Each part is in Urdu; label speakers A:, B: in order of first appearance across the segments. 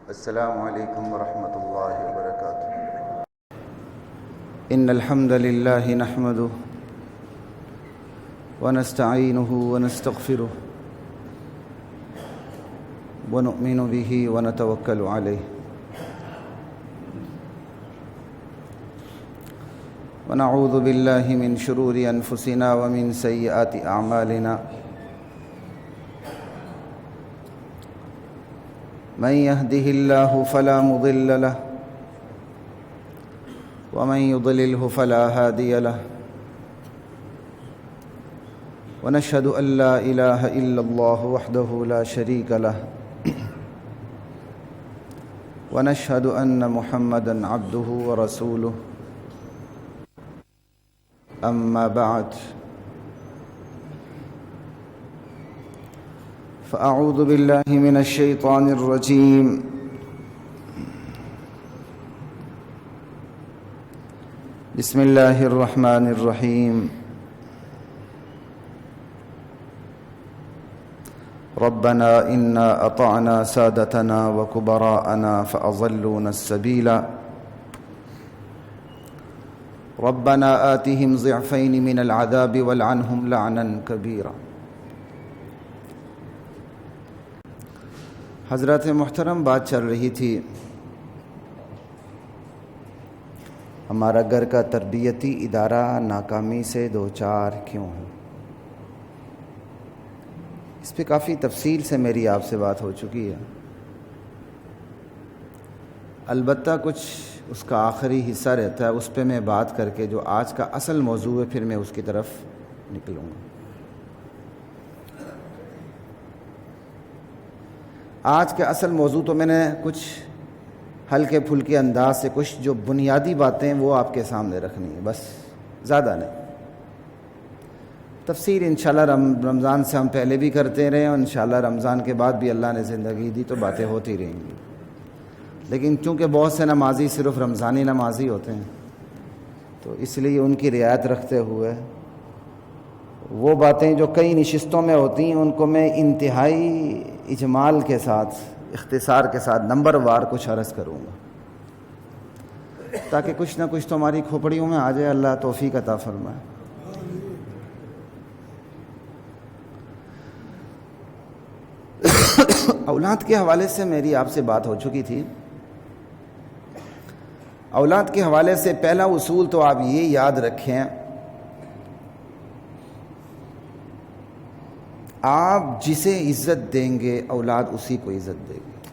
A: السلام علیکم ورحمۃ اللہ وبرکاتہ۔ ان الحمد للہ نحمده ونستعینه ونستغفره ونؤمن به ونتوکل علیہ ونعوذ باللہ من شرور انفسنا ومن سیئات اعمالنا من يهده الله فلا مضل له ومن يضلله فلا هادي له ونشهد أن لا إله إلا الله وحده لا شريك له ونشهد أن محمدًا عبده ورسوله أما بعد فأعوذ بالله من الشيطان الرجيم بسم الله الرحمن الرحيم ربنا إنا أطعنا سادتنا وكبراءنا فأضلونا السبيل ربنا آتهم ضعفين من العذاب والعنهم لعنا كبيرا۔ حضرات محترم، بات چل رہی تھی ہمارا گھر کا تربیتی ادارہ ناکامی سے دوچار کیوں ہے۔ اس پہ کافی تفصیل سے میری آپ سے بات ہو چکی ہے، البتہ کچھ اس کا آخری حصہ رہتا ہے، اس پہ میں بات کر کے جو آج کا اصل موضوع ہے پھر میں اس کی طرف نکلوں گا۔ آج کے اصل موضوع تو میں نے کچھ ہلکے پھلکے انداز سے کچھ جو بنیادی باتیں وہ آپ کے سامنے رکھنی ہیں، بس زیادہ نہیں۔ تفسیر انشاءاللہ رمضان سے ہم پہلے بھی کرتے رہے، اور انشاءاللہ رمضان کے بعد بھی اللہ نے زندگی دی تو باتیں ہوتی رہیں گی، لیکن چونکہ بہت سے نمازی صرف رمضانی نمازی ہوتے ہیں تو اس لیے ان کی رعایت رکھتے ہوئے وہ باتیں جو کئی نشستوں میں ہوتی ہیں ان کو میں انتہائی اجمال کے ساتھ، اختصار کے ساتھ نمبر وار کچھ عرض کروں گا تاکہ کچھ نہ کچھ تو ہماری کھوپڑیوں میں آ جائے۔ اللہ توفیق عطا فرمائے۔ اولاد کے حوالے سے میری آپ سے بات ہو چکی تھی۔ اولاد کے حوالے سے پہلا اصول تو آپ یہ یاد رکھیں، آپ جسے عزت دیں گے اولاد اسی کو عزت دے گی۔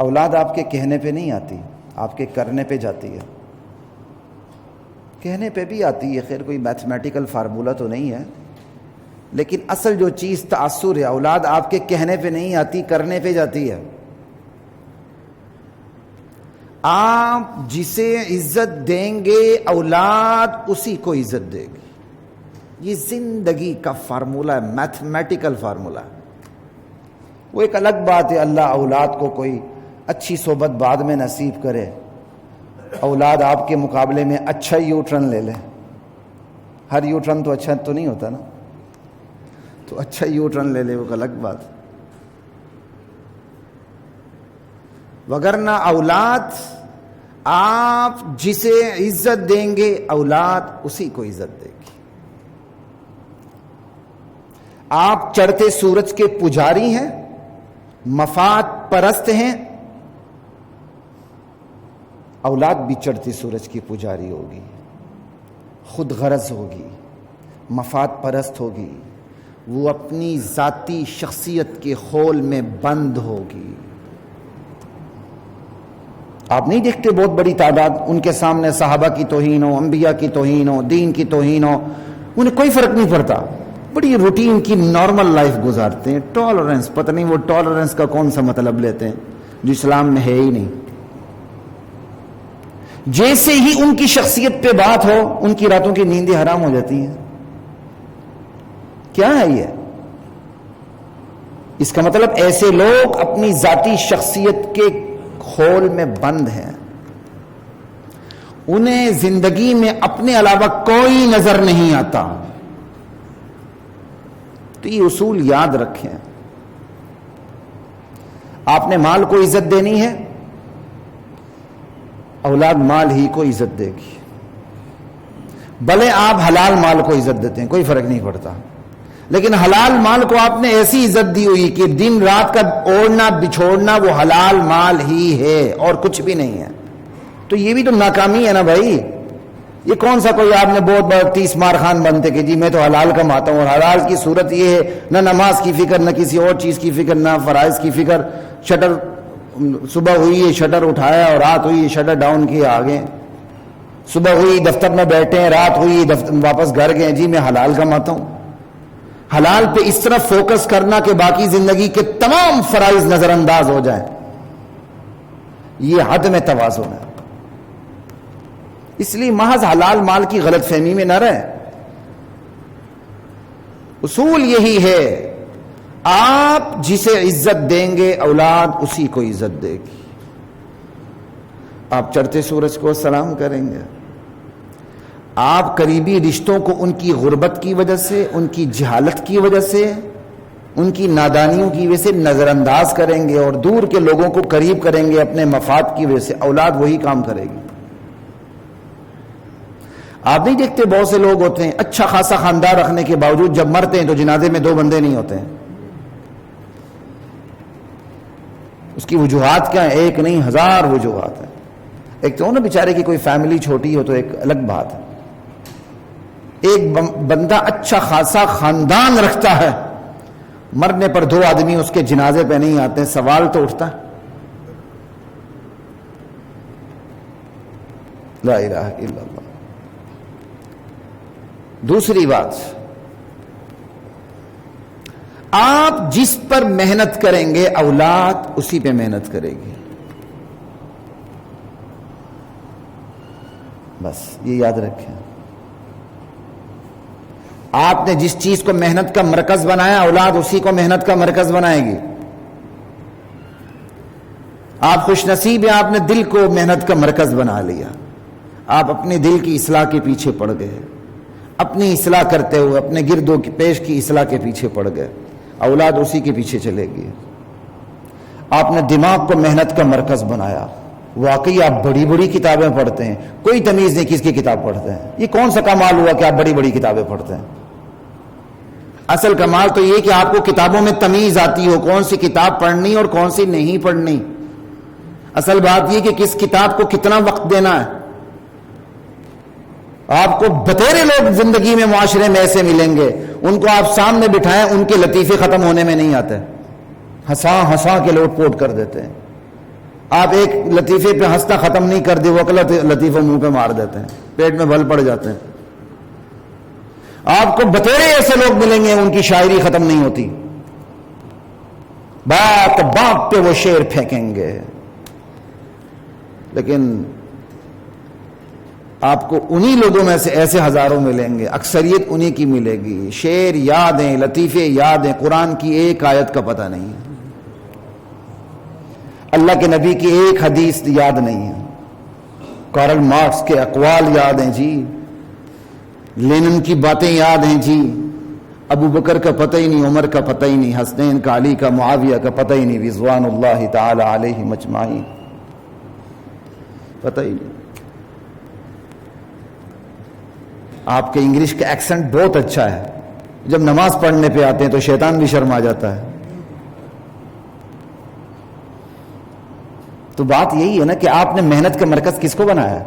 A: اولاد آپ کے کہنے پہ نہیں آتی، آپ کے کرنے پہ جاتی ہے۔ کہنے پہ بھی آتی ہے، خیر کوئی میتھمیٹیکل فارمولہ تو نہیں ہے، لیکن اصل جو چیز تأثر ہے، اولاد آپ کے کہنے پہ نہیں آتی، کرنے پہ جاتی ہے۔ آپ جسے عزت دیں گے اولاد اسی کو عزت دے گی۔ یہ زندگی کا فارمولہ ہے، میتھمیٹیکل فارمولہ ہے۔ وہ ایک الگ بات ہے اللہ اولاد کو کوئی اچھی صحبت بعد میں نصیب کرے، اولاد آپ کے مقابلے میں اچھا یو ٹرن لے لے۔ ہر یو ٹرن تو اچھا تو نہیں ہوتا نا، تو اچھا یو ٹرن لے لے وہ الگ بات۔ وگرنہ اولاد آپ جسے عزت دیں گے اولاد اسی کو عزت دے گی۔ آپ چڑھتے سورج کے پجاری ہیں، مفاد پرست ہیں، اولاد بھی چڑھتے سورج کی پجاری ہوگی، خود غرض ہوگی، مفاد پرست ہوگی، وہ اپنی ذاتی شخصیت کے خول میں بند ہوگی۔ آپ نہیں دیکھتے بہت بڑی تعداد ان کے سامنے صحابہ کی توہین ہو، انبیاء کی توہین ہو، دین کی توہین ہو، انہیں کوئی فرق نہیں پڑتا، بڑی روٹین کی نارمل لائف گزارتے ہیں۔ ٹالرنس، پتہ نہیں وہ ٹالرنس کا کون سا مطلب لیتے ہیں جو اسلام میں ہے ہی نہیں۔ جیسے ہی ان کی شخصیت پہ بات ہو ان کی راتوں کی نیندیں حرام ہو جاتی ہیں۔ کیا ہے یہ؟ اس کا مطلب ایسے لوگ اپنی ذاتی شخصیت کے خول میں بند ہیں، انہیں زندگی میں اپنے علاوہ کوئی نظر نہیں آتا۔ تو یہ اصول یاد رکھیں۔ آپ نے مال کو عزت دینی ہے، اولاد مال ہی کو عزت دے گی. بھلے آپ حلال مال کو عزت دیتے ہیں، کوئی فرق نہیں پڑتا، لیکن حلال مال کو آپ نے ایسی عزت دی ہوئی کہ دن رات کا اوڑھنا بچھوڑنا وہ حلال مال ہی ہے اور کچھ بھی نہیں ہے. تو یہ بھی تو ناکامی ہے نا بھائی. یہ کون سا کوئی آپ نے بہت بڑا 30 مار خان بنتے کہ جی میں تو حلال کماتا ہوں، اور حلال کی صورت یہ ہے نہ نماز کی فکر، نہ کسی اور چیز کی فکر، نہ فرائض کی فکر. شٹر صبح ہوئی ہے شٹر اٹھایا اور رات ہوئی ہے شٹر ڈاؤن کیے آگے. صبح ہوئی دفتر میں بیٹھے ہیں، رات ہوئی واپس گھر گئے، جی میں حلال کماتا ہوں. حلال پہ اس طرح فوکس کرنا کہ باقی زندگی کے تمام فرائض نظر انداز ہو جائیں، یہ حد میں توازن ہے. اس لیے محض حلال مال کی غلط فہمی میں نہ رہے. اصول یہی ہے، آپ جسے عزت دیں گے اولاد اسی کو عزت دے گی. آپ چڑھتے سورج کو سلام کریں گے، آپ قریبی رشتوں کو ان کی غربت کی وجہ سے، ان کی جہالت کی وجہ سے، ان کی نادانیوں کی وجہ سے نظر انداز کریں گے، اور دور کے لوگوں کو قریب کریں گے اپنے مفاد کی وجہ سے. اولاد وہی کام کرے گی. آپ نہیں دیکھتے بہت سے لوگ ہوتے ہیں اچھا خاصا خاندان رکھنے کے باوجود جب مرتے ہیں تو جنازے میں 2 بندے نہیں ہوتے ہیں. اس کی وجوہات کیا ہیں؟ ایک نہیں 1000 وجوہات ہیں. ایک تو نا بیچارے کی کوئی فیملی چھوٹی ہو تو ایک الگ بات ہے. ایک بندہ اچھا خاصا خاندان رکھتا ہے، مرنے پر 2 آدمی اس کے جنازے پہ نہیں آتے، سوال تو اٹھتا ہے. لا الہ الا اللہ. دوسری بات، آپ جس پر محنت کریں گے اولاد اسی پہ محنت کرے گی. بس یہ یاد رکھیں. آپ نے جس چیز کو محنت کا مرکز بنایا اولاد اسی کو محنت کا مرکز بنائے گی. آپ خوش نصیب ہیں، آپ نے دل کو محنت کا مرکز بنا لیا. آپ اپنے دل کی اصلاح کے پیچھے پڑ گئے، اپنی اصلاح کرتے ہوئے اپنے گرد و پیش کی اصلاح کے پیچھے پڑ گئے، اولاد اسی کے پیچھے چلے گی. آپ نے دماغ کو محنت کا مرکز بنایا. واقعی آپ بڑی بڑی کتابیں پڑھتے ہیں، کوئی تمیز نہیں کس کی کتاب پڑھتے ہیں. یہ کون سا کمال ہوا کہ آپ بڑی بڑی کتابیں پڑھتے ہیں؟ اصل کمال تو یہ کہ آپ کو کتابوں میں تمیز آتی ہو کون سی کتاب پڑھنی اور کون سی نہیں پڑھنی. اصل بات یہ کہ کس کتاب کو کتنا وقت دینا ہے. آپ کو بتیرے لوگ زندگی میں معاشرے میں ایسے ملیں گے، ان کو آپ سامنے بٹھائیں ان کے لطیفے ختم ہونے میں نہیں آتے، ہنسا ہنسا کے لوٹ پوٹ کر دیتے ہیں. آپ ایک لطیفے پہ ہنسنا ختم نہیں کر دے وہ اگلا لطیفہ منہ پہ مار دیتے ہیں، پیٹ میں بھل پڑ جاتے ہیں. آپ کو بتیرے ایسے لوگ ملیں گے ان کی شاعری ختم نہیں ہوتی، بات بات پہ وہ شعر پھینکیں گے. لیکن آپ کو انہی لوگوں میں سے ایسے ہزاروں ملیں گے، اکثریت انہی کی ملے گی. شعر یاد ہیں، لطیفے یاد ہیں، قرآن کی ایک آیت کا پتہ نہیں ہے، اللہ کے نبی کی ایک حدیث یاد نہیں ہے، کارل مارکس کے اقوال یاد ہیں جی، لینن کی باتیں یاد ہیں جی، ابو بکر کا پتہ ہی نہیں، عمر کا پتہ ہی نہیں، حسنین کا، علی کا، معاویہ کا پتہ ہی نہیں، رضوان اللہ تعالی علیہم اجمعین، پتہ ہی نہیں. آپ کے انگلش کا ایکسنٹ بہت اچھا ہے، جب نماز پڑھنے پہ آتے ہیں تو شیطان بھی شرما جاتا ہے. تو بات یہی ہے نا کہ آپ نے محنت کا مرکز کس کو بنایا؟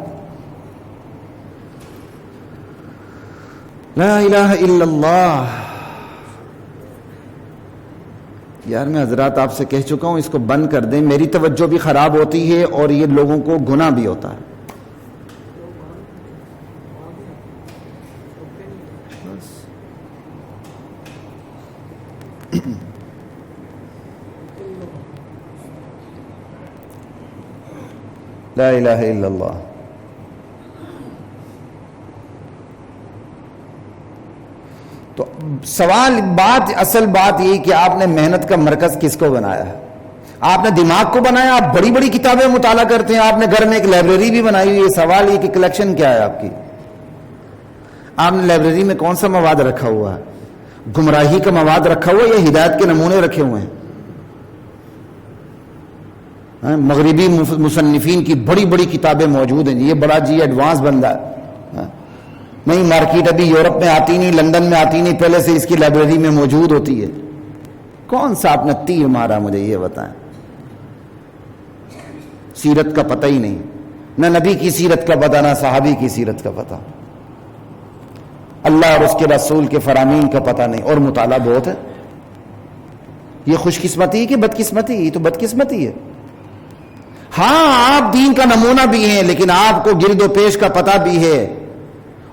A: لا الہ الا اللہ. یار میں حضرات آپ سے کہہ چکا ہوں اس کو بند کر دیں، میری توجہ بھی خراب ہوتی ہے اور یہ لوگوں کو گناہ بھی ہوتا ہے. لا الہ الا اللہ. تو سوال بات اصل بات یہ کہ آپ نے محنت کا مرکز کس کو بنایا ہے؟ آپ نے دماغ کو بنایا. آپ بڑی بڑی کتابیں مطالعہ کرتے ہیں، آپ نے گھر میں ایک لائبریری بھی بنائی ہوئی ہے. سوال یہ کہ کلیکشن کیا ہے آپ کی؟ آپ نے لائبریری میں کون سا مواد رکھا ہوا ہے؟ گمراہی کا مواد رکھا ہوا ہے یا ہدایت کے نمونے رکھے ہوئے ہیں؟ مغربی مصنفین کی بڑی بڑی کتابیں موجود ہیں، یہ بڑا جی ایڈوانس بندہ ہے، نہیں مارکیٹ ابھی یورپ میں آتی نہیں، لندن میں آتی نہیں، پہلے سے اس کی لائبریری میں موجود ہوتی ہے۔ کون سا آپ نے تیر مارا مجھے یہ بتائیں؟ سیرت کا پتہ ہی نہیں، نہ نبی کی سیرت کا پتہ، نہ صحابی کی سیرت کا پتہ، اللہ اور اس کے رسول کے فرامین کا پتہ نہیں، اور مطالعہ بہت ہے۔ یہ خوش قسمتی کہ بدقسمتی؟ یہ تو بدقسمتی ہے۔ ہاں آپ دین کا نمونہ بھی ہیں، لیکن آپ کو گرد و پیش کا پتہ بھی ہے،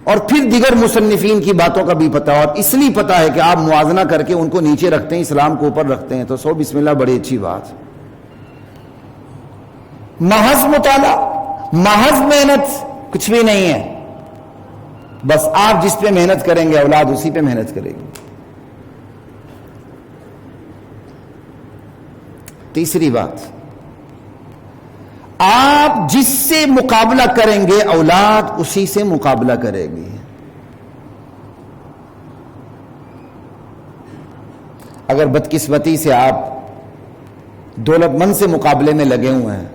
A: اور پھر دیگر مصنفین کی باتوں کا بھی پتہ، اور اس لیے پتہ ہے کہ آپ موازنہ کر کے ان کو نیچے رکھتے ہیں، اسلام کو اوپر رکھتے ہیں، تو سو بسم اللہ، بڑی اچھی بات۔ محض مطالعہ، محض محنت کچھ بھی نہیں ہے، بس آپ جس پہ محنت کریں گے اولاد اسی پہ محنت کرے گی۔ تیسری بات، آپ جس سے مقابلہ کریں گے اولاد اسی سے مقابلہ کرے گی۔ اگر بدقسمتی سے آپ دولت مند سے مقابلے میں لگے ہوئے ہیں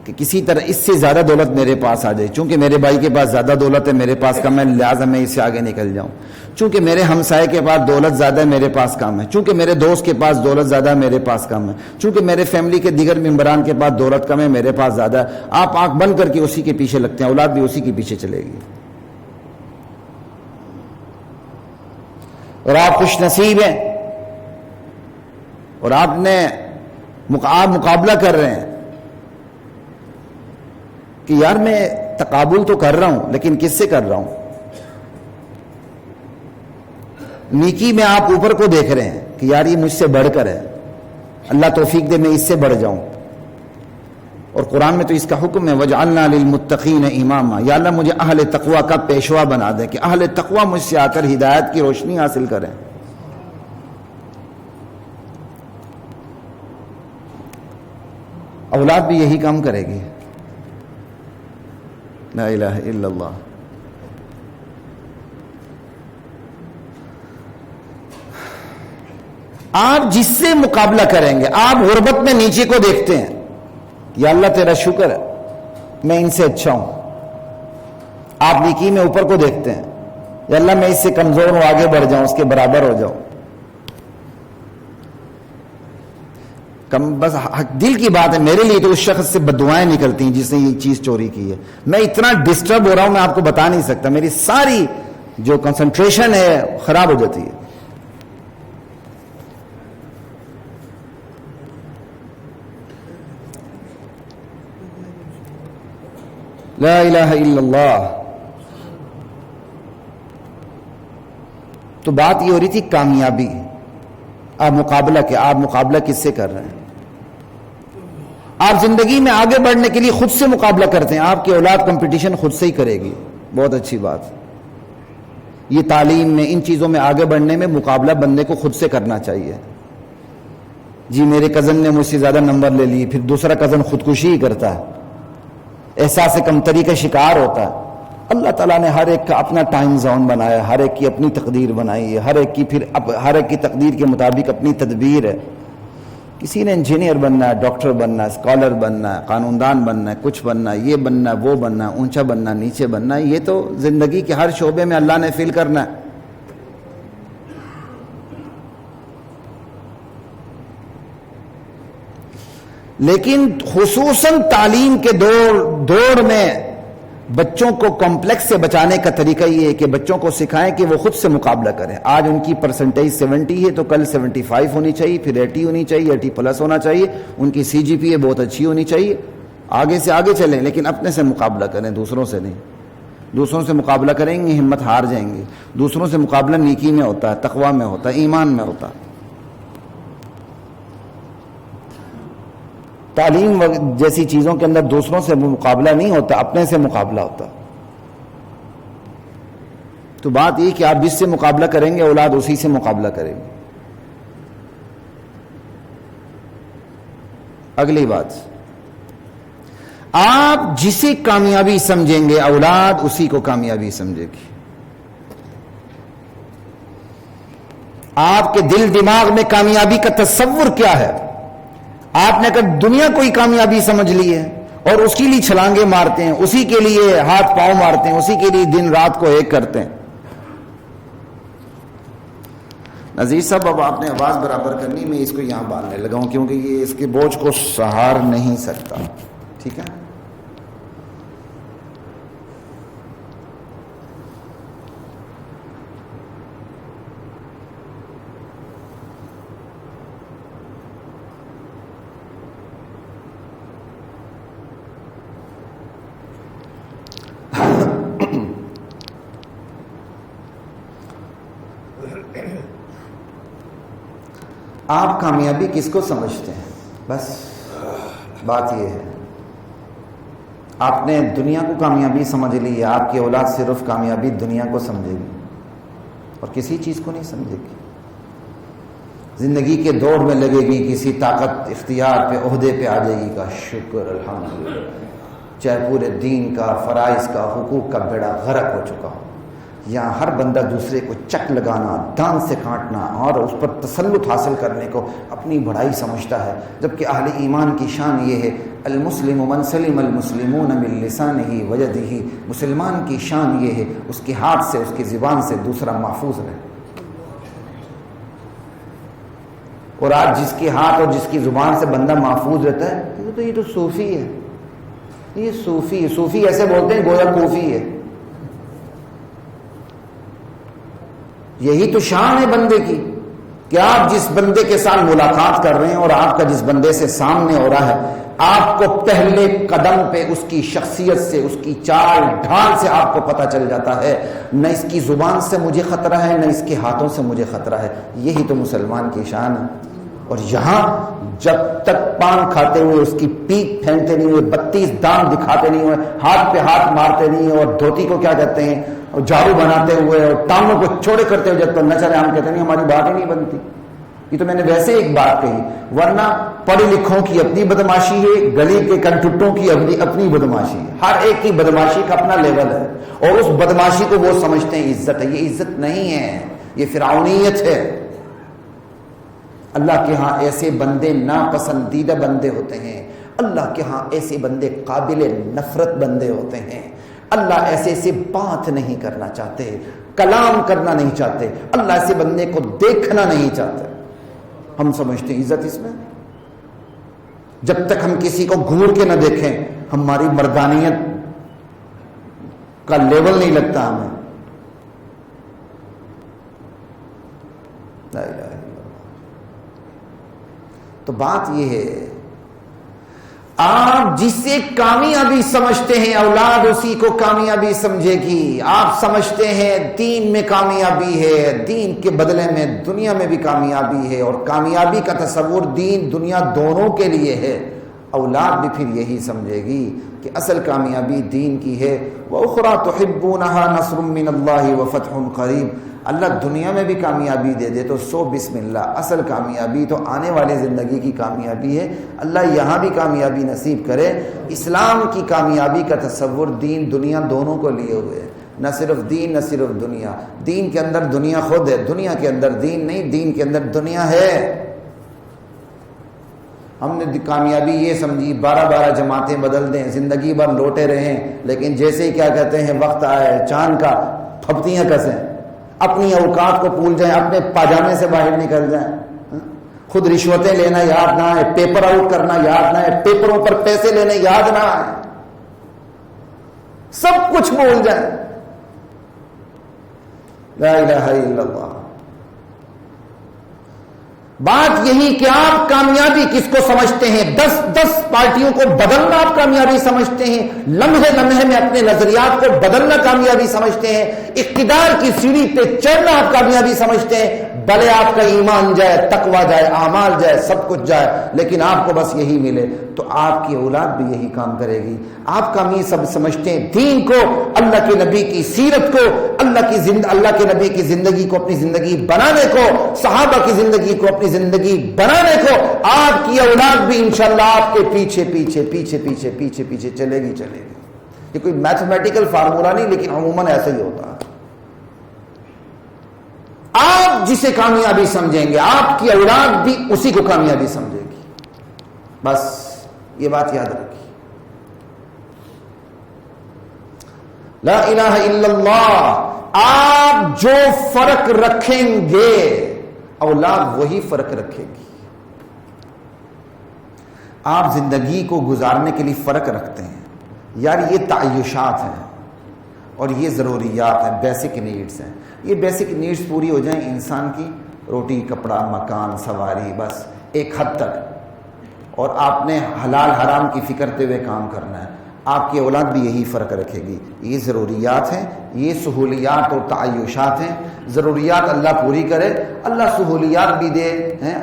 A: کہ کسی طرح اس سے زیادہ دولت میرے پاس آ جائے، چونکہ میرے بھائی کے پاس زیادہ دولت ہے، میرے پاس کم ہے، لہٰذا میں اس سے آگے نکل جاؤں، چونکہ میرے ہمسائے کے پاس دولت زیادہ ہے، میرے پاس کم ہے، چونکہ میرے دوست کے پاس دولت زیادہ ہے، میرے پاس کم ہے، چونکہ میرے فیملی کے دیگر ممبران کے پاس دولت کم ہے، میرے پاس زیادہ ہے، آپ آنکھ بند کر کے اسی کے پیچھے لگتے ہیں، اولاد بھی اسی کے پیچھے چلے گی۔ اور آپ خوش نصیب ہیں، اور آپ مقابلہ کر رہے ہیں کہ یار میں تقابل تو کر رہا ہوں، لیکن کس سے کر رہا ہوں؟ نیکی میں آپ اوپر کو دیکھ رہے ہیں کہ یار یہ مجھ سے بڑھ کر ہے، اللہ توفیق دے میں اس سے بڑھ جاؤں، اور قرآن میں تو اس کا حکم ہے وَجْعَلْنَا لِلْمُتَّقِينَ إِمَامًا، یا اللہ مجھے اہل تقوی کا پیشوا بنا دے کہ اہل تقوی مجھ سے آ کر ہدایت کی روشنی حاصل کریں۔ اولاد بھی یہی کام کرے گی۔ لا الہ الا اللہ۔ آپ جس سے مقابلہ کریں گے، آپ غربت میں نیچے کو دیکھتے ہیں، یا اللہ تیرا شکر ہے میں ان سے اچھا ہوں، آپ نیکی میں اوپر کو دیکھتے ہیں، یا اللہ میں اس سے کمزور ہوں، آگے بڑھ جاؤں، اس کے برابر ہو جاؤں۔ بس دل کی بات ہے، میرے لیے تو اس شخص سے بددعائیں نکلتی ہیں جس نے یہ چیز چوری کی ہے، میں اتنا ڈسٹرب ہو رہا ہوں میں آپ کو بتا نہیں سکتا، میری ساری جو کنسنٹریشن ہے خراب ہو جاتی ہے۔ لا الہ الا اللہ۔ تو بات یہ ہو رہی تھی کامیابی، آپ مقابلہ کیا، آپ مقابلہ کس سے کر رہے ہیں؟ آپ زندگی میں آگے بڑھنے کے لیے خود سے مقابلہ کرتے ہیں، آپ کی اولاد کمپٹیشن خود سے ہی کرے گی، بہت اچھی بات۔ یہ تعلیم میں ان چیزوں میں آگے بڑھنے میں مقابلہ بندے کو خود سے کرنا چاہیے۔ جی میرے کزن نے مجھ سے زیادہ نمبر لے لیے، پھر دوسرا کزن خودکشی ہی کرتا ہے، احساس کمتری کا شکار ہوتا ہے۔ اللہ تعالیٰ نے ہر ایک کا اپنا ٹائم زون بنایا ہے، ہر ایک کی اپنی تقدیر بنائی ہے، ہر ایک کی تقدیر کے مطابق اپنی تدبیر ہے۔ کسی نے انجینئر بننا ہے، ڈاکٹر بننا ہے، اسکالر بننا ہے، قانوندان بننا ہے، کچھ بننا ہے، یہ بننا ہے، وہ بننا ہے، اونچا بننا ہے، نیچے بننا ہے، یہ تو زندگی کے ہر شعبے میں اللہ نے فل کرنا ہے۔ لیکن خصوصاً تعلیم کے دور میں بچوں کو کمپلیکس سے بچانے کا طریقہ یہ ہے کہ بچوں کو سکھائیں کہ وہ خود سے مقابلہ کریں۔ آج ان کی پرسنٹیج 70 ہے تو کل 75 ہونی چاہیے، پھر 80 ہونی چاہیے، 80 پلس ہونا چاہیے، ان کی CGPA بہت اچھی ہونی چاہیے، آگے سے آگے چلیں، لیکن اپنے سے مقابلہ کریں، دوسروں سے نہیں۔ دوسروں سے مقابلہ کریں گے ہمت ہار جائیں گے۔ دوسروں سے مقابلہ نیکی میں ہوتا ہے، تقوی میں ہوتا ہے، ایمان میں ہوتا ہے۔ تعلیم جیسی چیزوں کے اندر دوسروں سے مقابلہ نہیں ہوتا، اپنے سے مقابلہ ہوتا۔ تو بات یہ کہ آپ جس سے مقابلہ کریں گے اولاد اسی سے مقابلہ کرے گی۔ اگلی بات، آپ جسے کامیابی سمجھیں گے اولاد اسی کو کامیابی سمجھے گی۔ آپ کے دل دماغ میں کامیابی کا تصور کیا ہے، آپ نے اگر دنیا کو ہی کامیابی سمجھ لی ہے اور اس کے لیے چھلانگیں مارتے ہیں، اسی کے لیے ہاتھ پاؤں مارتے ہیں، اسی کے لیے دن رات کو ایک کرتے ہیں. نذیر صاحب اب آپ نے آواز برابر کرنی، میں اس کو یہاں باندھنے لگا ہوں کیونکہ یہ اس کے بوجھ کو سہار نہیں سکتا. ٹھیک ہے؟ آپ کامیابی کس کو سمجھتے ہیں؟ بس بات یہ ہے. آپ نے دنیا کو کامیابی سمجھ لی ہے، آپ کی اولاد صرف کامیابی دنیا کو سمجھے گی اور کسی چیز کو نہیں سمجھے گی. زندگی کے دوڑ میں لگے گی، کسی طاقت اختیار پہ عہدے پہ آ جائے گی کا شکر الحمدللہ، چاہے پورے دین کا، فرائض کا، حقوق کا بیڑا غرق ہو چکا ہو. یہاں ہر بندہ دوسرے کو چک لگانا، دان سے کاٹنا اور اس پر تسلط حاصل کرنے کو اپنی بڑائی سمجھتا ہے، جبکہ اہل ایمان کی شان یہ ہے المسلم من سلم المسلمون من لسانہ ویدہ. مسلمان کی شان یہ ہے اس کے ہاتھ سے، اس کی زبان سے دوسرا محفوظ رہے. اور آج جس کے ہاتھ اور جس کی زبان سے بندہ محفوظ رہتا ہے یہ تو صوفی ہے. یہ صوفی ایسے بولتے ہیں گویا کوفی ہے. یہی تو شان ہے بندے کی کہ آپ جس بندے کے ساتھ ملاقات کر رہے ہیں اور آپ کا جس بندے سے سامنے ہو رہا ہے، آپ کو پہلے قدم پہ اس کی شخصیت سے، اس کی چال ڈھال سے آپ کو پتہ چل جاتا ہے نہ اس کی زبان سے مجھے خطرہ ہے نہ اس کے ہاتھوں سے مجھے خطرہ ہے. یہی تو مسلمان کی شان ہے. اور یہاں جب تک پان کھاتے ہوئے اس کی پیک پھینکتے نہیں ہوئے، 32 دان دکھاتے نہیں ہوئے، ہاتھ پہ ہاتھ مارتے نہیں ہوئے، اور دھوتی کو کیا کہتے ہیں اور جھاڑو بناتے ہوئے اور ٹانگوں کو چھوڑے کرتے ہوئے جب تک نہ چلے، ہم کہتے نہیں ہماری بات ہی نہیں بنتی. یہ تو میں نے ویسے ایک بات کہی، ورنہ پڑھے لکھوں کی اپنی بدماشی ہے، گلی کے کنٹٹوں کی اپنی بدماشی ہے. ہر ایک کی بدماشی کا اپنا لیول ہے اور اس بدماشی کو وہ سمجھتے ہیں عزت ہے. یہ عزت نہیں ہے، یہ فرعونیت ہے. اللہ کے ہاں ایسے بندے ناپسندیدہ بندے ہوتے ہیں. اللہ کے ہاں ایسے بندے قابل نفرت بندے ہوتے ہیں. اللہ ایسے بات نہیں کرنا چاہتے، کلام کرنا نہیں چاہتے. اللہ ایسے بندے کو دیکھنا نہیں چاہتے. ہم سمجھتے ہیں عزت اس میں. جب تک ہم کسی کو گھور کے نہ دیکھیں ہماری مردانیت کا لیول نہیں لگتا ہمیں. لا الہ الا اللہ. تو بات یہ ہے آپ جسے کامیابی سمجھتے ہیں اولاد اسی کو کامیابی سمجھے گی. آپ سمجھتے ہیں دین میں کامیابی ہے، دین کے بدلے میں دنیا میں بھی کامیابی ہے، اور کامیابی کا تصور دین دنیا دونوں کے لیے ہے. اولاد بھی پھر یہی سمجھے گی کہ اصل کامیابی دین کی ہے. وَأُخْرَى تُحِبُّونَهَا نَصْرٌ مِّنَ اللَّهِ وَفَتْحٌ قَرِيبٌ. اللہ دنیا میں بھی کامیابی دے دے تو سو بسم اللہ. اصل کامیابی تو آنے والی زندگی کی کامیابی ہے. اللہ یہاں بھی کامیابی نصیب کرے. اسلام کی کامیابی کا تصور دین دنیا دونوں کو لیے ہوئے ہے، نہ صرف دین نہ صرف دنیا. دین کے اندر دنیا خود ہے، دنیا کے اندر دین نہیں. دین کے اندر دنیا ہے. ہم نے کامیابی یہ سمجھی 12 جماعتیں بدل دیں، زندگی بھر لوٹے رہیں، لیکن جیسے ہی کیا کہتے ہیں وقت آئے چاند کا پھپتیاں کسیں، اپنی اوقات کو بھول جائیں، اپنے پاجامے سے باہر نکل جائیں. خود رشوتیں لینا یاد نہ آئے، پیپر آؤٹ کرنا یاد نہ آئے، پیپروں پر پیسے لینے یاد نہ آئے، سب کچھ بھول جائیں. لا الہ الا اللہ. بات یہی کہ آپ کامیابی کس کو سمجھتے ہیں؟ 10 پارٹیوں کو بدلنا آپ کامیابی سمجھتے ہیں، لمحے لمحے میں اپنے نظریات کو بدلنا کامیابی سمجھتے ہیں، اقتدار کی سیڑھی پہ چڑھنا آپ کامیابی سمجھتے ہیں. بھلے آپ کا ایمان جائے، تقوی جائے، اعمال جائے، سب کچھ جائے، لیکن آپ کو بس یہی ملے تو آپ کی اولاد بھی یہی کام کرے گی. آپ کامیابی سب سمجھتے ہیں دین کو، اللہ کے نبی کی سیرت کو، اللہ کے نبی کی زندگی کو اپنی زندگی بنانے کو، صحابہ کی زندگی کو اپنی زندگی بنانے کو. آپ کی اولاد بھی انشاءاللہ آپ کے پیچھے پیچھے پیچھے پیچھے پیچھے پیچھے چلے گی. یہ کوئی میتھمیٹیکل فارمولا نہیں، لیکن عموماً ایسا ہی ہوتا ہے. آپ جسے کامیابی سمجھیں گے آپ کی اولاد بھی اسی کو کامیابی سمجھے گی. بس یہ بات یاد رکھیے. لا الہ الا اللہ. آپ جو فرق رکھیں گے اولاد وہی فرق رکھے گی. آپ زندگی کو گزارنے کے لیے فرق رکھتے ہیں یار، یہ تعیشات ہیں اور یہ ضروریات ہیں، بیسک نیڈز ہیں. یہ بیسک نیڈز پوری ہو جائیں انسان کی، روٹی کپڑا مکان سواری، بس ایک حد تک، اور آپ نے حلال حرام کی فکر کرتے ہوئے کام کرنا ہے. آپ کی اولاد بھی یہی فرق رکھے گی. یہ ضروریات ہیں، یہ سہولیات اور تعیشات ہیں. ضروریات اللہ پوری کرے، اللہ سہولیات بھی دے،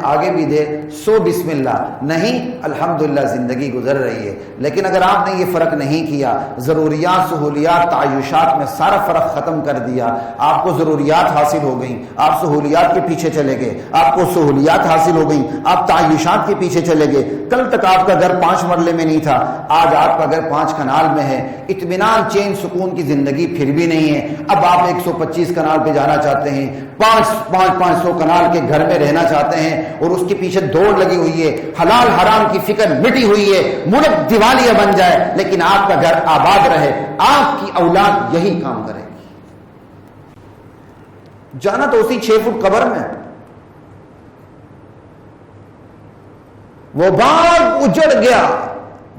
A: آگے بھی دے، سو بسم اللہ، نہیں الحمدللہ زندگی گزر رہی ہے. لیکن اگر آپ نے یہ فرق نہیں کیا، ضروریات سہولیات تعیشات میں سارا فرق ختم کر دیا، آپ کو ضروریات حاصل ہو گئیں، آپ سہولیات کے پیچھے چلے گئے، آپ کو سہولیات حاصل ہو گئیں، آپ تعیشات کے پیچھے چلے گئے. کل تک آپ کا گھر 5 مرلے میں نہیں تھا، آج آپ کا گھر 5 کنال میں ہے. اطمینان چین سکون کی زندگی پھر بھی نہیں ہے. اب آپ 125 کنال پہ جانا چاہتے ہیں، 500 کنال کے گھر میں رہنا چاہتے ہیں، اور اس کے پیچھے دوڑ لگی ہوئی ہے. حلال حرام کی فکر مٹی ہوئی ہے، ملک دیوالیہ بن جائے لیکن آپ کا گھر آباد رہے. آپ کی اولاد یہی کام کرے گی. جانا تو اسی 6 فٹ قبر میں. وہ باغ اجڑ گیا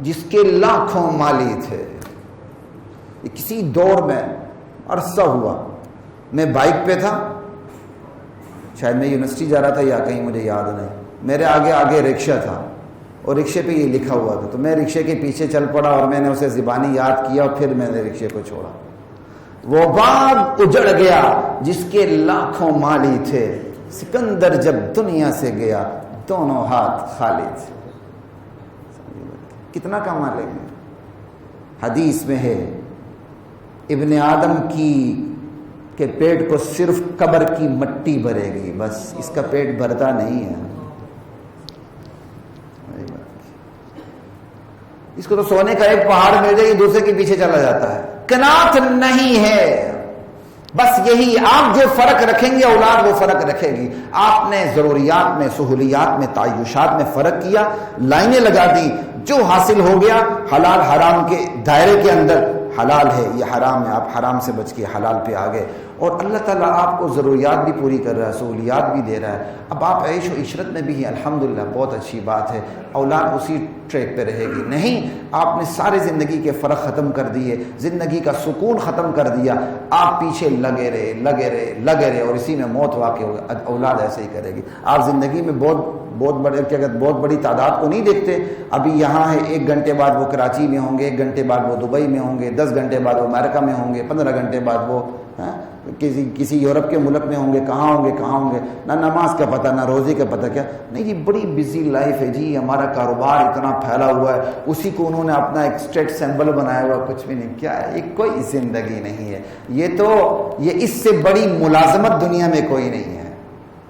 A: جس کے لاکھوں مالی تھے. یہ کسی دور میں عرصہ ہوا، میں بائک پہ تھا، شاید میں یونیورسٹی جا رہا تھا یا کہیں، مجھے یاد نہیں. میرے آگے رکشہ تھا اور رکشے پہ یہ لکھا ہوا تھا، تو میں رکشے کے پیچھے چل پڑا اور میں نے اسے زبانی یاد کیا اور پھر میں نے رکشے کو چھوڑا. وہ باغ اجڑ گیا جس کے لاکھوں مالی تھے. سکندر جب دنیا سے گیا دونوں ہاتھ خالی تھے. کتنا کما لیں گے؟ حدیث میں ہے ابن آدم کے پیٹ کو صرف قبر کی مٹی بھرے گی، بس اس کا پیٹ بھرتا نہیں ہے. اس کو تو سونے کا ایک پہاڑ مل جائے دوسرے کے پیچھے چلا جاتا ہے. کنات نہیں ہے. بس یہی آپ جو فرق رکھیں گے اولاد وہ فرق رکھے گی. آپ نے ضروریات میں سہولیات میں تعیشات میں فرق کیا، لائنیں لگا دی. جو حاصل ہو گیا حلال حرام کے دائرے کے اندر، حلال ہے یہ حرام ہے، آپ حرام سے بچ کے حلال پہ آ گئے. اور اللہ تعالیٰ آپ کو ضروریات بھی پوری کر رہا ہے، سہولیات بھی دے رہا ہے. اب آپ عیش و عشرت میں بھی ہیں، الحمدللہ بہت اچھی بات ہے. اولاد اسی ٹریک پہ رہے گی. نہیں، آپ نے سارے زندگی کے فرق ختم کر دیے، زندگی کا سکون ختم کر دیا. آپ پیچھے لگے رہے اور اسی میں موت واقع ہو گئی. اولاد ایسے ہی کرے گی. آپ زندگی میں بہت بڑی تعداد کو نہیں دیکھتے. ابھی یہاں ہے، 1 گھنٹے بعد وہ کراچی میں ہوں گے، 1 گھنٹے بعد وہ دبئی میں ہوں گے، 10 گھنٹے بعد وہ امریکہ میں ہوں گے، 15 گھنٹے بعد وہ کسی یورپ کے ملک میں ہوں گے. کہاں ہوں گے. نہ نماز کا پتہ، نہ روزے کا پتہ. کیا نہیں جی، بڑی بزی لائف ہے جی، ہمارا کاروبار اتنا پھیلا ہوا ہے، اسی کو انہوں نے اپنا ایک اسٹیٹ سمبل بنایا ہوا. کچھ بھی نہیں. کیا ہے یہ؟ کوئی زندگی نہیں ہے. یہ اس سے بڑی ملازمت دنیا میں کوئی نہیں ہے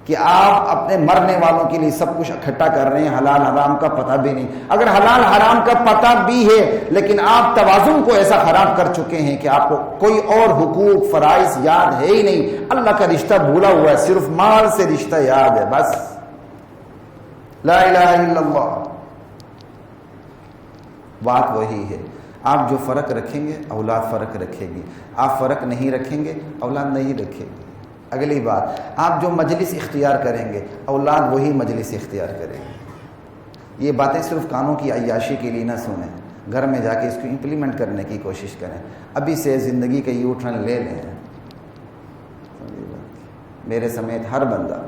A: کہ آپ اپنے مرنے والوں کے لیے سب کچھ اکٹھا کر رہے ہیں. حلال حرام کا پتہ بھی نہیں. اگر حلال حرام کا پتہ بھی ہے لیکن آپ توازن کو ایسا خراب کر چکے ہیں کہ آپ کو کوئی اور حقوق فرائض یاد ہے ہی نہیں. اللہ کا رشتہ بھولا ہوا ہے، صرف مال سے رشتہ یاد ہے. بس لا الہ الا اللہ. بات وہی ہے. آپ جو فرق رکھیں گے اولاد فرق رکھے گی. آپ فرق نہیں رکھیں گے اولاد نہیں رکھے گی. اگلی بات، آپ جو مجلس اختیار کریں گے اولاد وہی مجلس اختیار کرے گی. یہ باتیں صرف کانوں کی عیاشی کے لیے نہ سنیں، گھر میں جا کے اس کو امپلیمنٹ کرنے کی کوشش کریں. ابھی سے زندگی کا یو ٹرن لے لیں. میرے سمیت ہر بندہ،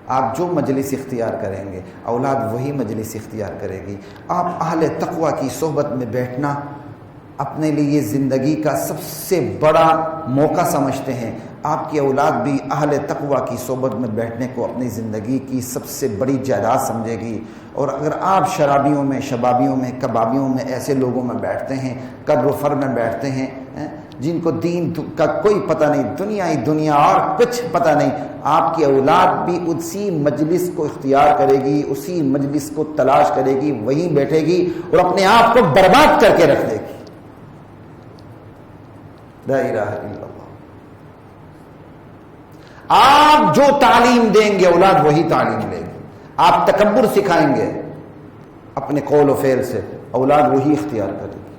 A: آپ جو مجلس اختیار کریں گے اولاد وہی مجلس اختیار کرے گی. آپ اہل تقوی کی صحبت میں بیٹھنا اپنے لیے زندگی کا سب سے بڑا موقع سمجھتے ہیں. آپ کی اولاد بھی اہل تقوی کی صحبت میں بیٹھنے کو اپنی زندگی کی سب سے بڑی جائیداد سمجھے گی. اور اگر آپ شرابیوں میں، شبابیوں میں، کبابیوں میں، ایسے لوگوں میں بیٹھتے ہیں، قبر و فر میں بیٹھتے ہیں جن کو دین کا کوئی پتہ نہیں، دنیا اور کچھ پتہ نہیں، آپ کی اولاد بھی اسی مجلس کو اختیار کرے گی، اسی مجلس کو تلاش کرے گی، وہیں بیٹھے گی اور اپنے آپ کو برباد کر کے رکھ دے گی. لا الہ الا اللہ. آپ جو تعلیم دیں گے اولاد وہی تعلیم لے گی. آپ تکبر سکھائیں گے اپنے قول و فعل سے اولاد وہی اختیار کرے گی۔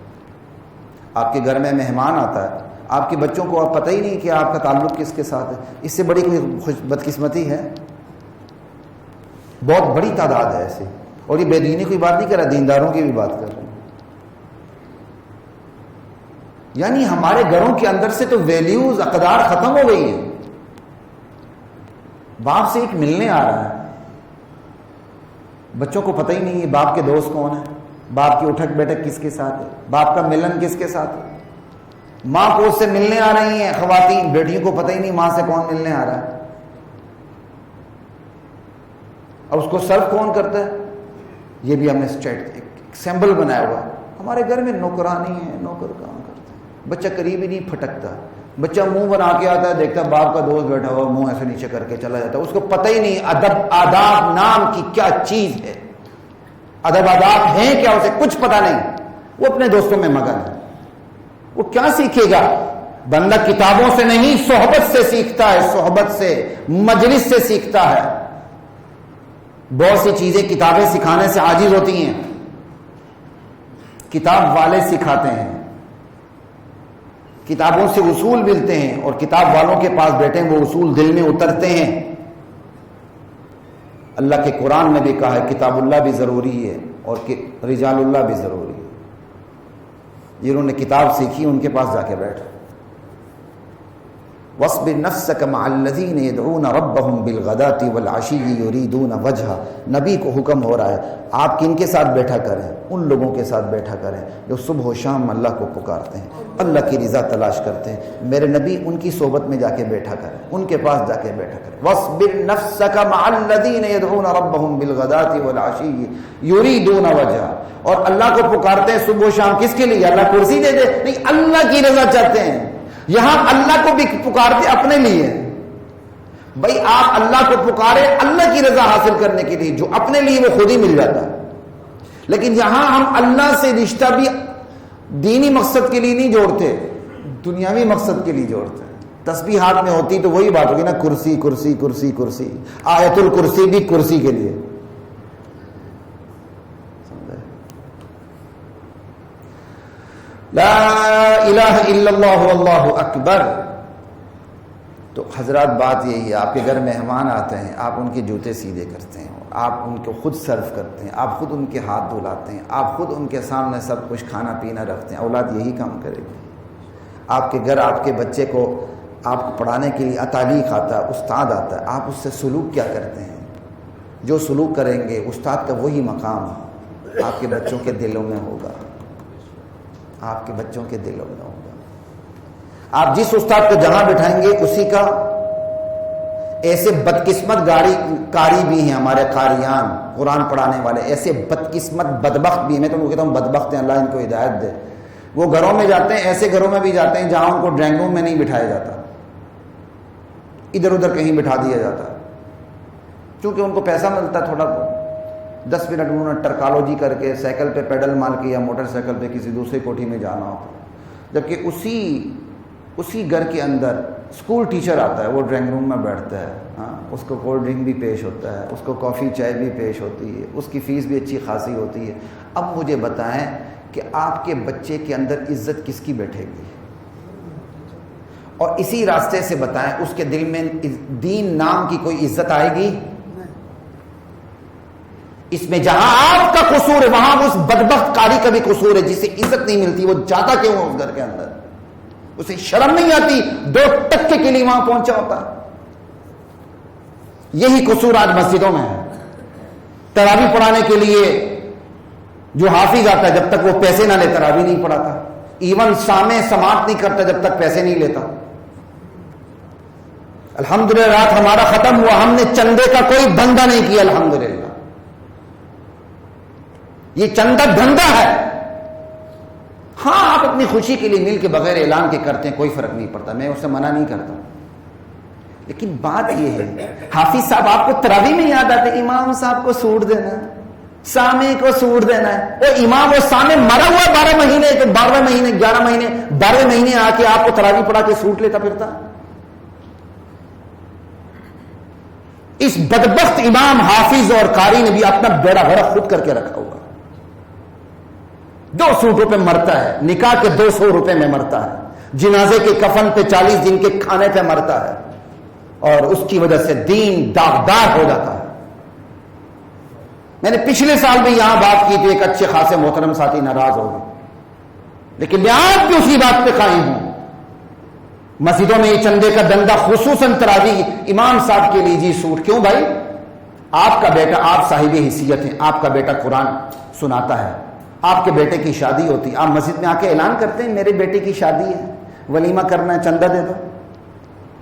A: آپ کے گھر میں مہمان آتا ہے، آپ کے بچوں کو پتہ ہی نہیں کہ آپ کا تعلق کس کے ساتھ ہے، اس سے بڑی کوئی بدقسمتی ہے؟ بہت بڑی تعداد ہے ایسے، اور یہ بے دینی کی بات نہیں کر رہا، دینداروں کی بھی بات کر رہے ہیں۔ یعنی ہمارے گھروں کے اندر سے تو ویلیوز، اقدار ختم ہو گئی ہیں۔ باپ سے ایک ملنے آ رہا ہے، بچوں کو پتہ ہی نہیں ہے باپ کے دوست کون ہیں، باپ کی اٹھک بیٹھک کس کے ساتھ ہے، باپ کا ملن کس کے ساتھ ہے۔ ماں کو اس سے ملنے آ رہی ہیں خواتین، بیٹیوں کو پتہ ہی نہیں ماں سے کون ملنے آ رہا ہے، اور اس کو سرو کون کرتا ہے۔ یہ بھی ہم نے ایک سمبل بنایا ہوا ہے۔ ہمارے گھر میں نوکرانی ہے، نوکر کام کرتا ہے، بچہ قریب ہی نہیں پھٹکتا، بچہ منہ بنا کے آتا ہے، دیکھتا ہے باپ کا دوست بیٹھا ہوا، منہ ایسے نیچے کر کے چلا جاتا ہے، اس کو پتہ ہی نہیں ادب آداب نام کی کیا چیز ہے، ادب آداب ہیں کیا، اسے کچھ پتہ نہیں، وہ اپنے دوستوں میں مگن ہے۔ وہ کیا سیکھے گا؟ بندہ کتابوں سے نہیں، صحبت سے سیکھتا ہے، صحبت سے، مجلس سے سیکھتا ہے۔ بہت سی چیزیں کتابیں سکھانے سے عاجز ہوتی ہیں، کتاب والے سکھاتے ہیں، کتابوں سے اصول ملتے ہیں، اور کتاب والوں کے پاس بیٹھے وہ اصول دل میں اترتے ہیں۔ اللہ کے قرآن نے بھی کہا ہے کتاب اللہ بھی ضروری ہے اور رجال اللہ بھی ضروری ہے۔ جنہوں نے کتاب سیکھی ان کے پاس جا کے بیٹھو۔ وَاصْبِرْ نَفْسَكَ مَعَ الَّذِينَ يَدْعُونَ رَبَّهُمْ بِالْغَدَاةِ وَالْعَشِيِّ يُرِيدُونَ وَجْهَهُ۔ نبی کو حکم ہو رہا ہے آپ کن کے ساتھ بیٹھا کریں؟ ان لوگوں کے ساتھ بیٹھا کریں جو صبح و شام اللہ کو پکارتے ہیں، اللہ کی رضا تلاش کرتے ہیں۔ میرے نبی ان کی صحبت میں جا کے بیٹھا کریں، ان کے پاس جا کے بیٹھا کریں۔ وَاصْبِرْ نَفْسَكَ مَعَ الَّذِينَ يَدْعُونَ رَبَّهُمْ بِالْغَدَاةِ وَالْعَشِيِّ يُرِيدُونَ وَجْهَهُ۔ اور اللہ کو پکارتے ہیں صبح و شام، کس کے لیے؟ اللہ کرسی دے دے؟ نہیں، اللہ کی رضا چاہتے ہیں۔ یہاں اللہ کو بھی پکارتے اپنے لیے۔ بھائی آپ اللہ کو پکارے اللہ کی رضا حاصل کرنے کے لیے، جو اپنے لیے وہ خود ہی مل جاتا ہے۔ لیکن یہاں ہم اللہ سے رشتہ بھی دینی مقصد کے لیے نہیں جوڑتے، دنیاوی مقصد کے لیے جوڑتے ہیں۔ تسبیح ہاتھ میں ہوتی تو وہی بات ہوگی نا، کرسی کرسی کرسی کرسی، آیت الکرسی بھی کرسی کے لیے۔ لا الہ الا اللہ واللہ اکبر۔ تو حضرات بات یہی ہے، آپ کے گھر مہمان آتے ہیں، آپ ان کے جوتے سیدھے کرتے ہیں، آپ ان کو خود سرو کرتے ہیں، آپ خود ان کے ہاتھ دھلاتے ہیں، آپ خود ان کے سامنے سب کچھ کھانا پینا رکھتے ہیں۔ اولاد یہی کام کرے گی۔ آپ کے گھر آپ کے بچے کو آپ کو پڑھانے کے لیے تعلیق آتا ہے، استاد آتا ہے، آپ اس سے سلوک کیا کرتے ہیں؟ جو سلوک کریں گے استاد کا وہی مقام آپ کے بچوں کے دلوں میں ہوگا، آپ کے بچوں کے دلوں میں ہوگا۔ آپ جس استاد کو جہاں بٹھائیں گے اسی کا، ایسے بدقسمت کاری بھی ہیں ہمارے قاریان، قرآن پڑھانے والے، ایسے بدقسمت بدبخت بھی ہیں، میں تو کہتا ہوں بدبخت ہیں، اللہ ان کو ہدایت دے۔ وہ گھروں میں جاتے ہیں، ایسے گھروں میں بھی جاتے ہیں جہاں ان کو ڈرائنگ روم میں نہیں بٹھایا جاتا، ادھر ادھر کہیں بٹھا دیا جاتا، چونکہ ان کو پیسہ ملتا ہے تھوڑا، 10 منٹ انہوں نے ٹرکالوجی کر کے سائیکل پہ پیڈل مار کے یا موٹر سائیکل پہ کسی دوسری کوٹھی میں جانا ہوتا، جبکہ اسی گھر کے اندر اسکول ٹیچر آتا ہے، وہ ڈرائنگ روم میں بیٹھتا ہے، ہاں اس کو کولڈ ڈرنک بھی پیش ہوتا ہے، اس کو کافی چائے بھی پیش ہوتی ہے، اس کی فیس بھی اچھی خاصی ہوتی ہے۔ اب مجھے بتائیں کہ آپ کے بچے کے اندر عزت کس کی بیٹھے گی؟ اور اسی راستے سے بتائیں اس کے دل میں دین نام کی کوئی عزت آئے گی؟ اس میں جہاں آپ کا قصور ہے وہاں اس بدبخت کاری کا بھی قصور ہے، جسے عزت نہیں ملتی، وہ جاتا کیوں ہے اس گھر کے اندر؟ اسے شرم نہیں آتی 2 ٹکے کے لیے وہاں پہنچا ہوتا۔ یہی قصور آج مسجدوں میں ہے۔ تراویح پڑھانے کے لیے جو حافظ آتا ہے جب تک وہ پیسے نہ لے تراویح نہیں پڑھاتا، ایون سامع سماعت نہیں کرتا جب تک پیسے نہیں لیتا۔ الحمدللہ رات ہمارا ختم ہوا، ہم نے چندے کا کوئی دھندا نہیں کیا، الحمدللہ۔ یہ چندہ دھندا ہے۔ ہاں آپ اپنی خوشی کے لیے مل کے بغیر اعلان کے کرتے ہیں، کوئی فرق نہیں پڑتا، میں اس سے منع نہیں کرتا، لیکن بات یہ ہے حافظ صاحب آپ کو تراویح میں یاد آتے امام صاحب کو سوٹ دینا ہے، سامع کو سوٹ دینا ہے، وہ امام وہ سامع مرا ہوا 12 مہینے 11 مہینے 12 مہینے آ کے آپ کو تراویح پڑھا کے سوٹ لیتا پھرتا۔ اس بدبخت امام حافظ اور قاری نے بھی اپنا بیڑا غرق خود کر کے رکھا ہوا۔ 2 سوٹوں پہ مرتا ہے، نکاح کے 200 روپے میں مرتا ہے، جنازے کے کفن پہ 40 دن کے کھانے پہ مرتا ہے، اور اس کی وجہ سے دین داغدار ہو جاتا ہے۔ میں نے پچھلے سال بھی یہاں بات کی تو ایک اچھے خاصے محترم ساتھی ناراض ہو گئے، لیکن میں آج بھی اسی بات پہ قائم ہوں۔ مسجدوں میں یہ چندے کا دندہ خصوصاً تراویح امام صاحب کے لیے، جی سوٹ کیوں بھائی؟ آپ کا بیٹا، آپ صاحب حیثیت ہیں، آپ کا بیٹا قرآن سناتا ہے، آپ کے بیٹے کی شادی ہوتی، آپ مسجد میں آ کے اعلان کرتے ہیں میرے بیٹے کی شادی ہے، ولیمہ کرنا ہے، چندہ دے دو،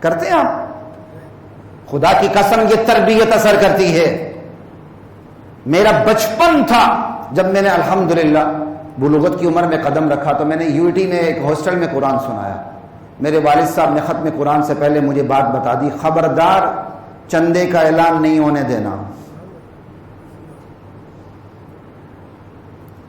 A: کرتے ہیں آپ؟ خدا کی قسم یہ تربیت اثر کرتی ہے۔ میرا بچپن تھا جب میں نے الحمدللہ بلوغت کی عمر میں قدم رکھا تو میں نے UT میں ایک ہاسٹل میں قرآن سنایا۔ میرے والد صاحب نے ختم قرآن سے پہلے مجھے بات بتا دی، خبردار چندے کا اعلان نہیں ہونے دینا،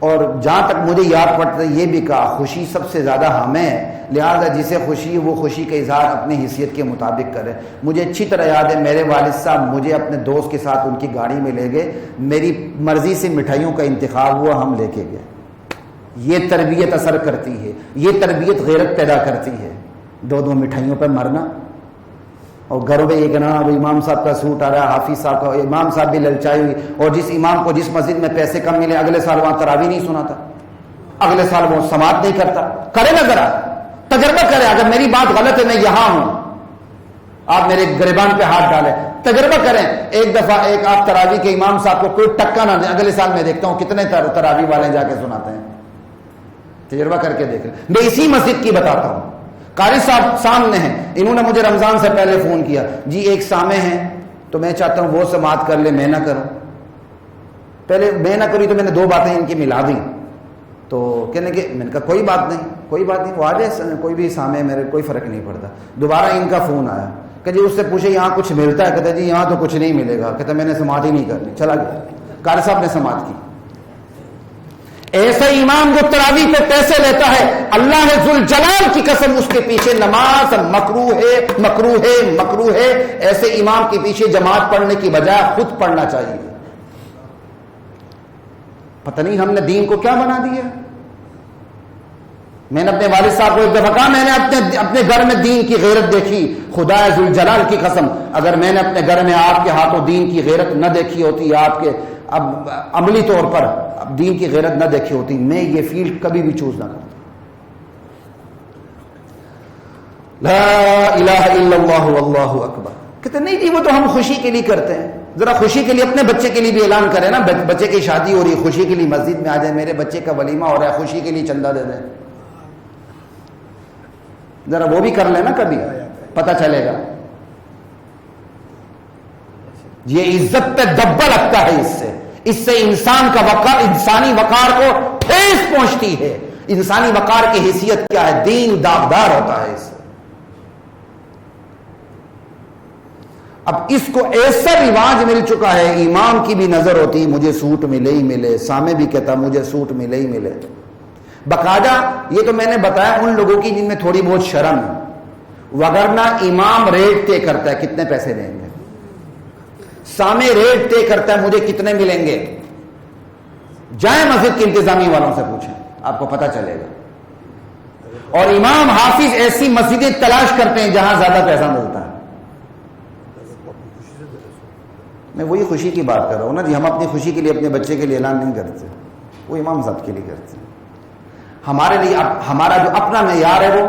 A: اور جہاں تک مجھے یاد پڑتا ہے یہ بھی کہا خوشی سب سے زیادہ ہمیں، لہذا جسے خوشی ہے وہ خوشی کا اظہار اپنی حیثیت کے مطابق کرے۔ مجھے اچھی طرح یاد ہے میرے والد صاحب مجھے اپنے دوست کے ساتھ ان کی گاڑی میں لے گئے، میری مرضی سے مٹھائیوں کا انتخاب ہوا، ہم لے کے گئے۔ یہ تربیت اثر کرتی ہے، یہ تربیت غیرت پیدا کرتی ہے۔ 2 مٹھائیوں پہ مرنا، اور گھروں میں یہ کہنا اب امام صاحب کا سوٹ آ رہا ہے، حافظ صاحب کا، امام صاحب بھی للچائی ہوئی، اور جس امام کو جس مسجد میں پیسے کم ملے اگلے سال وہاں تراویح نہیں سناتا، اگلے سال وہ سماعت نہیں کرتا۔ کرے نا ذرا تجربہ کرے، اگر میری بات غلط ہے میں یہاں ہوں، آپ میرے گریبان پہ ہاتھ ڈالیں، تجربہ کریں۔ ایک دفعہ ایک آپ تراویح کے امام صاحب کو کوئی ٹکا نہ دیں، اگلے سال میں دیکھتا ہوں کتنے تراویح والے جا کے سناتے ہیں، تجربہ کر کے دیکھ لیں۔ میں اسی مسجد کی بتاتا ہوں، قاری صاحب سامنے ہیں، انہوں نے مجھے رمضان سے پہلے فون کیا، جی ایک سامع ہیں تو میں چاہتا ہوں وہ سماعت کر لے، میں نہ کروں۔ پہلے میں نہ کری تو میں نے 2 باتیں ان کی ملا دیں، تو کہنے کہ میں نے کہا کوئی بات نہیں، کوئی بات نہیں، وہ آ جائے، کوئی بھی سامع میرے کوئی فرق نہیں پڑتا۔ دوبارہ ان کا فون آیا کہ جی اس سے پوچھے یہاں کچھ ملتا ہے، کہتا جی یہاں تو کچھ نہیں ملے گا، کہتا میں نے سماعت ہی نہیں کرنی، چلا گیا۔ قاری صاحب نے سماعت کی۔ ایسا امام جو تراویح پہ پیسے لیتا ہے، اللہ ذوالجلال کی قسم اس کے پیچھے نماز مکروہ ہے، مکروہ ہے، مکروہ ہے۔ ایسے امام کے پیچھے جماعت پڑھنے کی بجائے خود پڑھنا چاہیے۔ پتہ نہیں ہم نے دین کو کیا بنا دیا۔ میں نے اپنے والد صاحب کو ایک دفعہ کہا، میں نے اپنے گھر میں دین کی غیرت دیکھی، خدا ذوالجلال کی قسم اگر میں نے اپنے گھر میں آپ کے ہاتھوں دین کی غیرت نہ دیکھی ہوتی، آپ کے اب عملی طور پر دین کی غیرت نہ دیکھی ہوتی، میں یہ فیلڈ کبھی بھی چوز نہ کرتا۔ لا الہ الا اللہ واللہ اکبر۔ کہتے نہیں جی وہ تو ہم خوشی کے لیے کرتے ہیں، ذرا خوشی کے لیے اپنے بچے کے لیے بھی اعلان کریں نا، بچے کی شادی ہو رہی ہے، خوشی کے لیے مسجد میں آ جائیں، میرے بچے کا ولیمہ ہو رہا ہے، خوشی کے لیے چندہ دے دیں، ذرا وہ بھی کر لیں نا، کبھی پتہ چلے گا۔ یہ عزت پہ دبا لگتا ہے، اس سے انسان کا وقار، انسانی وقار کو ٹھیس پہنچتی ہے۔ انسانی وقار کی حیثیت کیا ہے؟ دین داغدار ہوتا ہے اس سے۔ اب اس کو ایسا رواج مل چکا ہے، امام کی بھی نظر ہوتی مجھے سوٹ ملے ہی ملے، سامع بھی کہتا مجھے سوٹ ملے ہی ملے۔ باقاعدہ یہ تو میں نے بتایا ان لوگوں کی جن میں تھوڑی بہت شرم ہے، وگرنہ امام ریٹ طے کرتا ہے کتنے پیسے دیں گے، سامع ریٹ طے کرتا ہے مجھے کتنے ملیں گے۔ جائیں مسجد کے انتظامی والوں سے پوچھیں، آپ کو پتہ چلے گا۔ اور امام حافظ ایسی مسجدیں تلاش کرتے ہیں جہاں زیادہ پیسہ ملتا ہے۔ میں وہی خوشی کی بات کر رہا ہوں نا جی، ہم اپنی خوشی کے لیے اپنے بچے کے لیے اعلان نہیں کرتے، وہ امام صاحب کے لیے کرتے ہیں۔ ہمارے لیے ہمارا جو اپنا معیار ہے وہ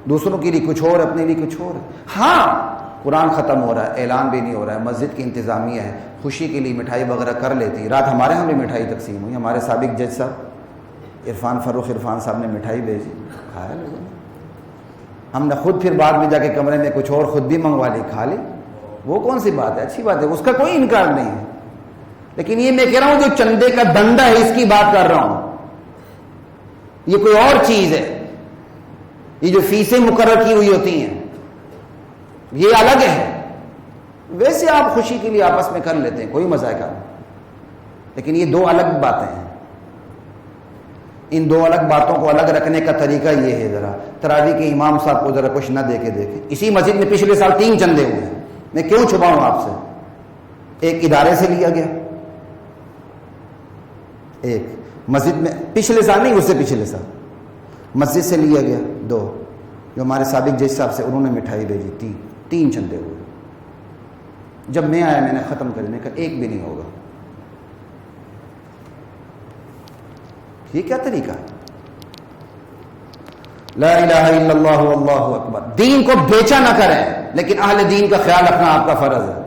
A: دوسروں کے لیے کچھ اور، اپنے لیے کچھ اور ہے۔ ہاں قرآن ختم ہو رہا ہے، اعلان بھی نہیں ہو رہا ہے، مسجد کی انتظامیہ ہے، خوشی کے لیے مٹھائی وغیرہ کر لیتی۔ رات ہمارے ہاں بھی مٹھائی تقسیم ہوئی، ہمارے سابق جج صاحب فاروق عرفان صاحب نے مٹھائی بھیجی، کھایا لوگوں نے۔ ہم نے خود پھر بعد میں جا کے کمرے میں کچھ اور خود بھی منگوا لی، کھا لی۔ وہ کون سی بات ہے؟ اچھی بات ہے، اس کا کوئی انکار نہیں ہے۔ لیکن یہ میں کہہ رہا ہوں جو چندے کا دنڈا ہے اس کی بات کر رہا ہوں، یہ کوئی اور چیز ہے۔ یہ جو فیسیں مقرر کی ہوئی ہوتی ہیں یہ الگ ہے، ویسے آپ خوشی کے لیے آپس میں کر لیتے ہیں، کوئی مذائقہ نہیں، لیکن یہ 2 الگ باتیں ہیں۔ ان 2 الگ باتوں کو الگ رکھنے کا طریقہ یہ ہے، ذرا تراویح کے امام صاحب کو ذرا کچھ نہ دے کے دیکھیں۔ اسی مسجد میں پچھلے سال 3 چندے ہوئے ہیں، میں کیوں چھپاؤں آپ سے؟ ایک ادارے سے لیا گیا، ایک مسجد میں پچھلے سال نہیں، اس سے پچھلے سال مسجد سے لیا گیا 2، جو ہمارے سابق جج صاحب سے انہوں نے مٹھائی بھیجی 3 چندے ہوئے. جب میں آیا میں نے ختم کر دیا، کہا ایک بھی نہیں ہوگا. یہ کیا طریقہ ہے؟ لا الہ الا اللہ واللہ اکبر. دین کو بیچا نہ کریں، لیکن اہل دین کا خیال رکھنا آپ کا فرض ہے.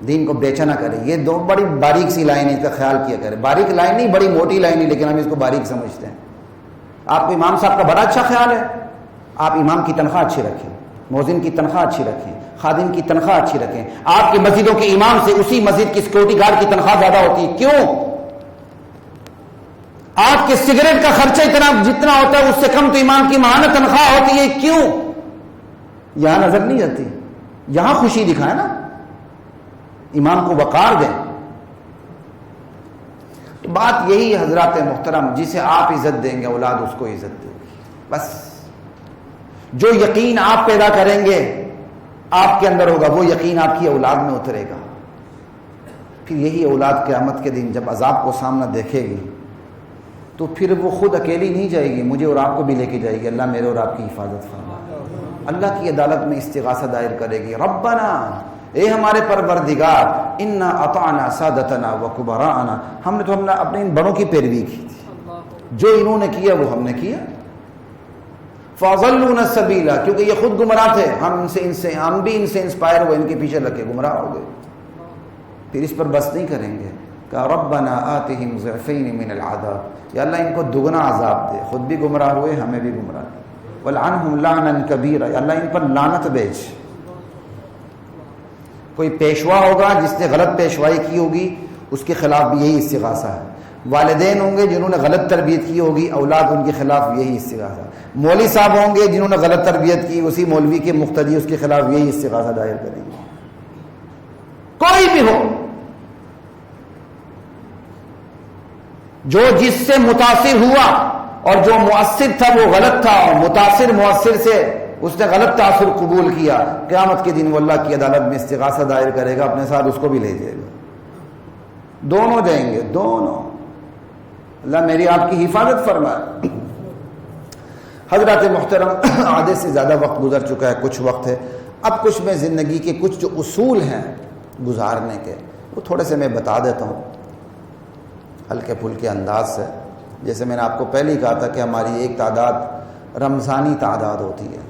A: دین کو بیچا نہ کریں. یہ 2 بڑی باریک سی لائن ہے، اس کا خیال کیا کریں. باریک لائن نہیں، بڑی موٹی لائن نہیں، لیکن ہم اس کو باریک سمجھتے ہیں. آپ کو امام صاحب کا بڑا اچھا خیال ہے، آپ امام کی تنخواہ اچھی رکھیں، مؤذن کی تنخواہ اچھی رکھیں، خادم کی تنخواہ اچھی رکھیں. آپ کی مسجدوں کے امام سے اسی مسجد کی سیکورٹی گارڈ کی تنخواہ زیادہ ہوتی ہے. کیوں؟ آپ کے سگریٹ کا خرچہ جتنا ہوتا ہے اس سے کم تو امام کی ماہانہ تنخواہ ہوتی ہے. کیوں؟ یہاں نظر نہیں آتی، یہاں خوشی دکھائیں نا، امام کو وقار دیں. بات یہی حضرات محترم، جسے آپ عزت دیں گے اولاد اس کو عزت دے گی. بس جو یقین آپ پیدا کریں گے آپ کے اندر ہوگا، وہ یقین آپ کی اولاد میں اترے گا. پھر یہی اولاد قیامت کے دن جب عذاب کو سامنا دیکھے گی تو پھر وہ خود اکیلی نہیں جائے گی، مجھے اور آپ کو بھی لے کے جائے گی. اللہ میرے اور آپ کی حفاظت فرما. اللہ کی عدالت میں استغاثہ دائر کرے گی، ربنا، اے ہمارے پروردگار، انا اطعنا سادتنا وکبراءنا، ہم نے اپنے ان بڑوں کی پیروی کی تھی، جو انہوں نے کیا وہ ہم نے کیا. فَأَضَلُّونَا السَّبِيلَ، کیونکہ یہ خود گمراہ تھے، ہم بھی ان سے انسپائر ہوئے، ان کے پیچھے لگ کے گمراہ ہو گئے. پھر اس پر بس نہیں کریں گے، کہ ربنا آتہم ضعفین من العذاب، یا اللہ ان کو دگنا عذاب دے. خود بھی گمراہ ہوئے، ہمیں بھی گمراہ دے. وَلْعَنْهُمْ لَعْنًا كَبِيرًا، یا اللہ ان پر لعنت بیچ. کوئی پیشوا ہوگا جس نے غلط پیشوائی کی ہوگی، اس کے خلاف بھی یہی استغاثہ ہے. والدین ہوں گے جنہوں نے غلط تربیت کی ہوگی، اولاد ان کے خلاف یہی استغاثہ. مولوی صاحب ہوں گے جنہوں نے غلط تربیت کی، اسی مولوی کے مقتدی اس کے خلاف یہی استغاثہ دائر کریں گے. کوئی بھی ہو، جو جس سے متاثر ہوا اور جو مؤثر تھا وہ غلط تھا، اور متاثر مؤثر سے اس نے غلط تاثر قبول کیا، قیامت کے دن وہ اللہ کی عدالت میں استغاثہ دائر کرے گا، اپنے ساتھ اس کو بھی لے جائے گا. دونوں جائیں گے، دونوں. اللہ میری آپ کی حفاظت فرمائے. حضرات محترم، آدھے سے زیادہ وقت گزر چکا ہے، کچھ وقت ہے. اب کچھ میں زندگی کے کچھ جو اصول ہیں گزارنے کے، وہ تھوڑے سے میں بتا دیتا ہوں ہلکے پھلکے انداز سے. جیسے میں نے آپ کو پہلے ہی کہا تھا کہ ہماری ایک تعداد رمضانی تعداد ہوتی ہے،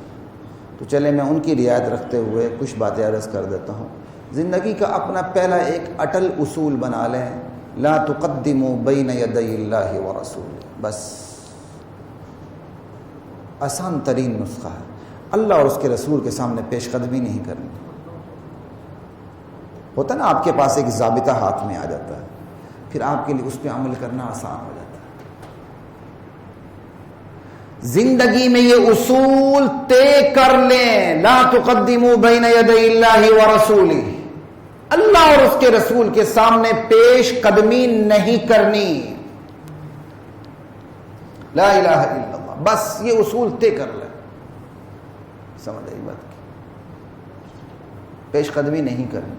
A: تو چلے میں ان کی رعایت رکھتے ہوئے کچھ باتیں عرض کر دیتا ہوں. زندگی کا اپنا پہلا ایک اٹل اصول بنا لیں، لا تقدموا بین یدی اللہ ورسولہ. بس آسان ترین نسخہ ہے. اللہ اور اس کے رسول کے سامنے پیش قدمی نہیں کرنی. ہوتا نا آپ کے پاس ایک ضابطہ ہاتھ میں آ جاتا ہے، پھر آپ کے لیے اس پہ عمل کرنا آسان ہو جاتا ہے. زندگی میں یہ اصول طے کر لیں، لا تقدموا بین یدی اللہ ورسولہ. اللہ اور اس کے رسول کے سامنے پیش قدمی نہیں کرنی. لا الہ الا اللہ، بس یہ اصول طے کر لیں. سمجھ آئی بات کی؟ پیش قدمی نہیں کرنی.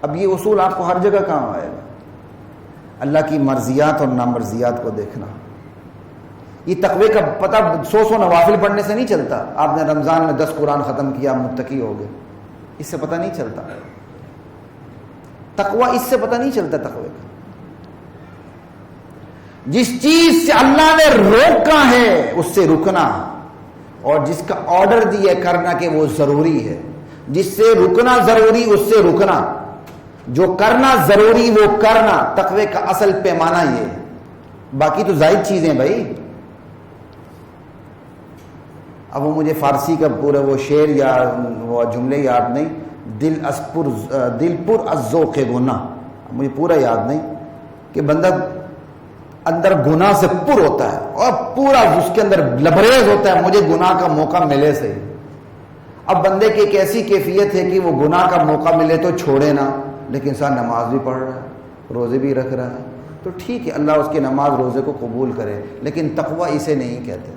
A: اب یہ اصول آپ کو ہر جگہ کام آئے گا. اللہ کی مرضیات اور نامرضیات کو دیکھنا. یہ تقوی کا پتہ 100 نوافل پڑھنے سے نہیں چلتا. آپ نے رمضان میں 10 قرآن ختم کیا، متقی ہو گئے، اس سے پتہ نہیں چلتا. تقوی اس سے پتہ نہیں چلتا. تقوی کا جس چیز سے اللہ نے روکا ہے اس سے رکنا، اور جس کا آرڈر دیا کرنا کہ وہ ضروری ہے. جس سے رکنا ضروری اس سے رکنا، جو کرنا ضروری وہ کرنا. تقوی کا اصل پیمانہ یہ ہے. باقی تو زائد چیزیں بھائی. اب وہ مجھے فارسی کا پورا وہ شعر یا وہ جملے یاد نہیں، دل پر از ذوق گناہ، مجھے پورا یاد نہیں، کہ بندہ اندر گناہ سے پر ہوتا ہے اور پورا اس کے اندر لبریز ہوتا ہے، مجھے گناہ کا موقع ملے سے. اب بندے کی ایک ایسی کیفیت ہے کہ وہ گناہ کا موقع ملے تو چھوڑے نہ، لیکن انسان نماز بھی پڑھ رہا ہے، روزے بھی رکھ رہا ہے، تو ٹھیک ہے، اللہ اس کی نماز روزے کو قبول کرے، لیکن تقوی اسے نہیں کہتے.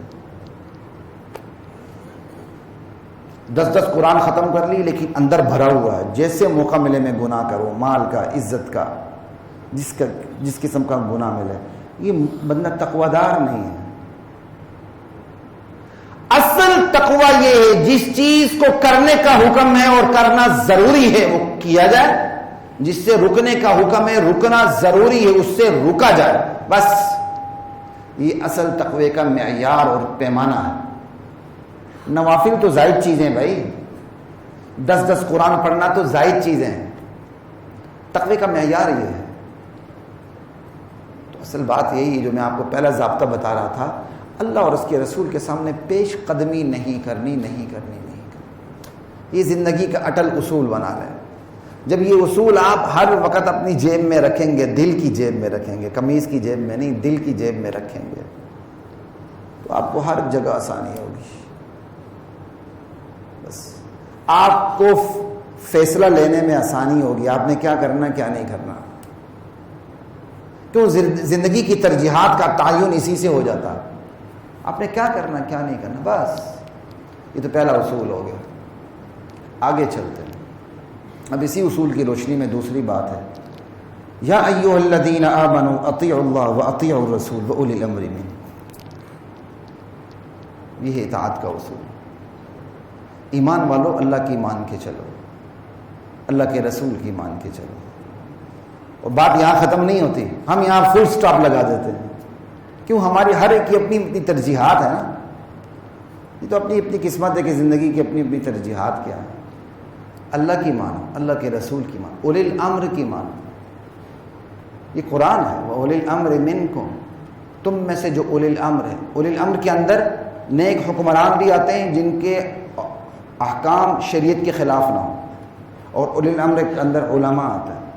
A: 10 قرآن ختم کر لی لیکن اندر بھرا ہوا ہے، جیسے موقع ملے میں گناہ کروں، مال کا، عزت کا، جس قسم کا گناہ ملے، یہ بندہ تقوی دار نہیں ہے۔ اصل تقوی یہ ہے جس چیز کو کرنے کا حکم ہے اور کرنا ضروری ہے وہ کیا جائے، جس سے رکنے کا حکم ہے رکنا ضروری ہے اس سے رکا جائے، بس یہ اصل تقوی کا معیار اور پیمانہ ہے۔ نوافل تو زائد چیزیں بھائی، 10 قرآن پڑھنا تو زائد چیزیں ہیں، تقوی کا معیار یہ ہے۔ تو اصل بات یہی ہے جو میں آپ کو پہلا ضابطہ بتا رہا تھا، اللہ اور اس کے رسول کے سامنے پیش قدمی نہیں کرنی۔ یہ زندگی کا اٹل اصول بنا لیں۔ جب یہ اصول آپ ہر وقت اپنی جیب میں رکھیں گے، دل کی جیب میں رکھیں گے، قمیض کی جیب میں نہیں، دل کی جیب میں رکھیں گے، تو آپ کو ہر جگہ آسانی ہوگی۔ بس آپ کو فیصلہ لینے میں آسانی ہوگی، آپ نے کیا کرنا کیا نہیں کرنا، کیوں زندگی کی ترجیحات کا تعین اسی سے ہو جاتا ہے، آپ نے کیا کرنا کیا نہیں کرنا، بس یہ تو پہلا اصول ہو گیا۔ آگے چلتے ہیں، اب اسی اصول کی روشنی میں دوسری بات ہے، یا ایھا الذین آمنوا اطیعوا اللہ واطیعوا الرسول واولی الامر منکم، یہ ہے اطاعت کا اصول۔ ایمان والو اللہ کی مان کے چلو، اللہ کے رسول کی مان کے چلو۔ اور بات یہاں ختم نہیں ہوتی، ہم یہاں فل سٹاپ لگا دیتے ہیں، کیوں؟ ہماری ہر ایک کی اپنی اپنی ترجیحات ہیں نا، یہ تو اپنی اپنی قسمت ہے کہ زندگی کی اپنی اپنی ترجیحات کیا ہیں۔ اللہ کی مانو، اللہ کے رسول کی مانو، اولی الامر کی مانو، یہ قرآن ہے، وَأُولِي الْأَمْرِ مِنْكُمْ، تم میں سے جو اولی الامر ہے۔ اولی الامر کے اندر نیک حکمران بھی آتے ہیں جن کے احکام شریعت کے خلاف نہ ہوں، اور اولی الامر کے اندر علماء آتا ہے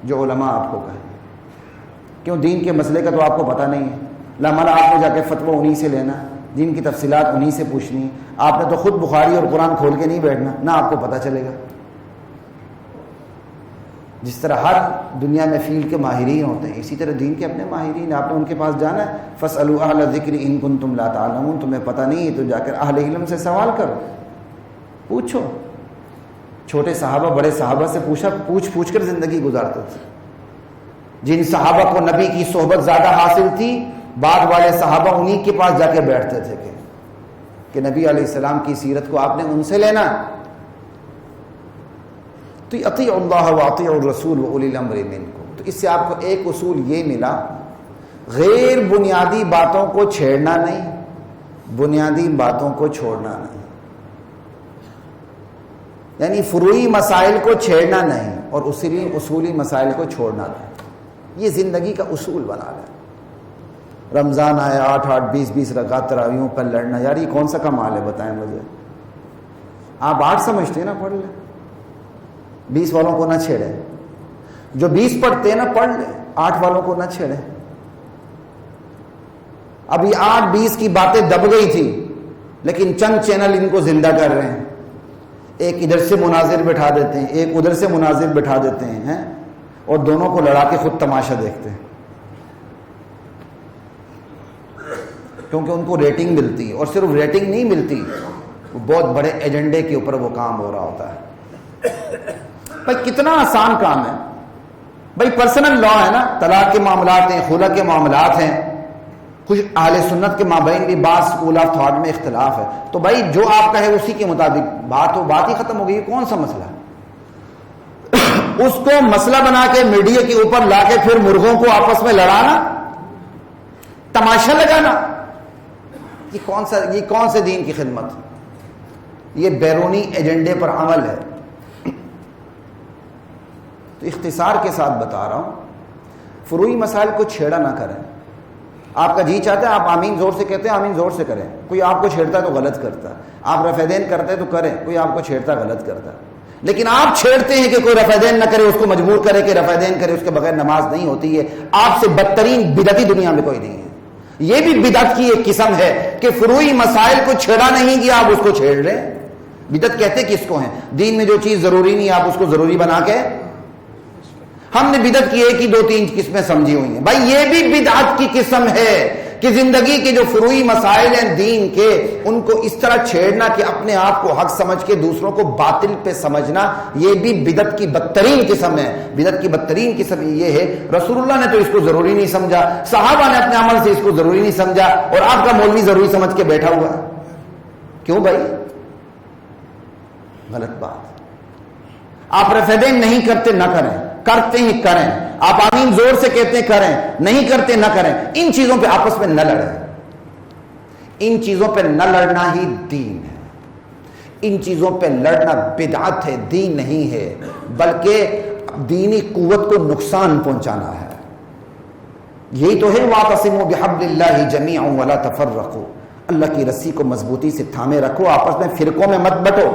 A: جو علماء آپ کو کہیں، کیوں؟ دین کے مسئلے کا تو آپ کو پتہ نہیں ہے، لاملا آپ نے جا کے فتویٰ انہی سے لینا، دین کی تفصیلات انہی سے پوچھنی، آپ نے تو خود بخاری اور قرآن کھول کے نہیں بیٹھنا، نہ آپ کو پتہ چلے گا۔ جس طرح ہر دنیا میں فیلڈ کے ماہرین ہوتے ہیں، اسی طرح دین کے اپنے ماہرین، آپ نے ان کے پاس جانا ہے، فَاسْأَلُوا أَهْلَ الذِّكْرِ إِن كُنتُمْ لَا تَعْلَمُونَ، تمہیں پتہ نہیں ہے تو جا کر اہل علم سے سوال کرو، پوچھو۔ چھوٹے صحابہ بڑے صحابہ سے پوچھ کر زندگی گزارتے تھے۔ جن صحابہ کو نبی کی صحبت زیادہ حاصل تھی، بعد والے صحابہ انہی کے پاس جا کے بیٹھتے تھے کہ نبی علیہ السلام کی سیرت کو آپ نے ان سے لینا۔ تو اطیعوا اللہ واطیعوا الرسول واولی الامر منکم، تو اس سے آپ کو ایک اصول یہ ملا، غیر بنیادی باتوں کو چھیڑنا نہیں، بنیادی باتوں کو چھوڑنا نہیں، یعنی فروعی مسائل کو چھیڑنا نہیں اور اصولی مسائل کو چھوڑنا نہیں، یہ زندگی کا اصول بنا لیں۔ رمضان آئے 8 20 رکعت تراویحوں پر لڑنا، یار یہ کون سا کمال ہے بتائیں مجھے؟ آپ 8 سمجھتے ہیں نا، پڑھ لیں، 20 والوں کو نہ چھیڑیں، جو 20 پڑھتے ہیں نا پڑھ لیں، 8 والوں کو نہ چھیڑیں۔ اب یہ 8 20 کی باتیں دب گئی تھی لیکن چند چینل ان کو زندہ کر رہے ہیں، ایک ادھر سے مناظر بٹھا دیتے ہیں، ایک ادھر سے مناظر بٹھا دیتے ہیں، اور دونوں کو لڑا کے خود تماشا دیکھتے ہیں، کیونکہ ان کو ریٹنگ ملتی ہے، اور صرف ریٹنگ نہیں ملتی، وہ بہت بڑے ایجنڈے کے اوپر وہ کام ہو رہا ہوتا ہے۔ بھائی کتنا آسان کام ہے، بھائی پرسنل لا ہے نا، طلاق کے معاملات ہیں، خلا کے معاملات ہیں، کچھ اہل سنت کے مابین بھی بعض اسکول آف تھاٹ میں اختلاف ہے، تو بھائی جو آپ کہے اسی کے مطابق بات ہی ختم ہو گئی، کون سا مسئلہ ہے؟ اس کو مسئلہ بنا کے میڈیا کے اوپر لا کے پھر مرغوں کو آپس میں لڑانا، تماشا لگانا، یہ کون سے دین کی خدمت؟ یہ بیرونی ایجنڈے پر عمل ہے۔ تو اختصار کے ساتھ بتا رہا ہوں، فروعی مسائل کو چھیڑا نہ کریں۔ آپ کا جی چاہتا ہے آپ آمین زور سے کہتے ہیں، آمین زور سے کریں، کوئی آپ کو چھیڑتا ہے تو غلط کرتا ہے، آپ رفع دین کرتے ہیں تو کریں، کوئی آپ کو چھیڑتا ہے غلط کرتا ہے، لیکن آپ چھیڑتے ہیں کہ کوئی رفع دین نہ کرے، اس کو مجبور کرے کہ رفع دین کرے، اس کے بغیر نماز نہیں ہوتی ہے، آپ سے بدترین بدعتی دنیا میں کوئی نہیں ہے۔ یہ بھی بدعت کی ایک قسم ہے کہ فروعی مسائل کو چھیڑا نہیں گیا، آپ اس کو چھیڑ رہے ہیں۔ بدعت کہتے کس کو ہیں؟ دین میں جو چیز ضروری نہیں آپ اس کو ضروری بنا کے، ہم نے بدعت کی 1 2 3 قسمیں سمجھی ہوئی ہیں، بھائی یہ بھی بدعت کی قسم ہے کہ زندگی کے جو فروعی مسائل ہیں دین کے، ان کو اس طرح چھیڑنا کہ اپنے آپ کو حق سمجھ کے دوسروں کو باطل پہ سمجھنا، یہ بھی بدعت کی بدترین قسم ہے۔ بدعت کی بدترین قسم یہ ہے، رسول اللہ نے تو اس کو ضروری نہیں سمجھا، صحابہ نے اپنے عمل سے اس کو ضروری نہیں سمجھا، اور آپ کا مولوی ضروری سمجھ کے بیٹھا ہوا ہے۔ کیوں بھائی؟ غلط بات۔ آپ رفع دین نہیں کرتے نہ کریں، کرتے ہی کریں۔ آپ آمین زور سے کہتے ہیں کریں، نہیں کرتے نہ کریں۔ ان چیزوں پہ آپس میں نہ لڑیں، ان چیزوں پہ نہ لڑنا ہی دین ہے۔ ان چیزوں پہ لڑنا بدعت ہے، دین نہیں ہے، بلکہ دینی قوت کو نقصان پہنچانا ہے۔ یہی تو ہے وَاعْتَصِمُوا بِحَبْلِ اللَّهِ جَمِيعًا وَلَا تَفَرَّقُوا، اللہ کی رسی کو مضبوطی سے تھامے رکھو، آپس میں فرقوں میں مت بٹو۔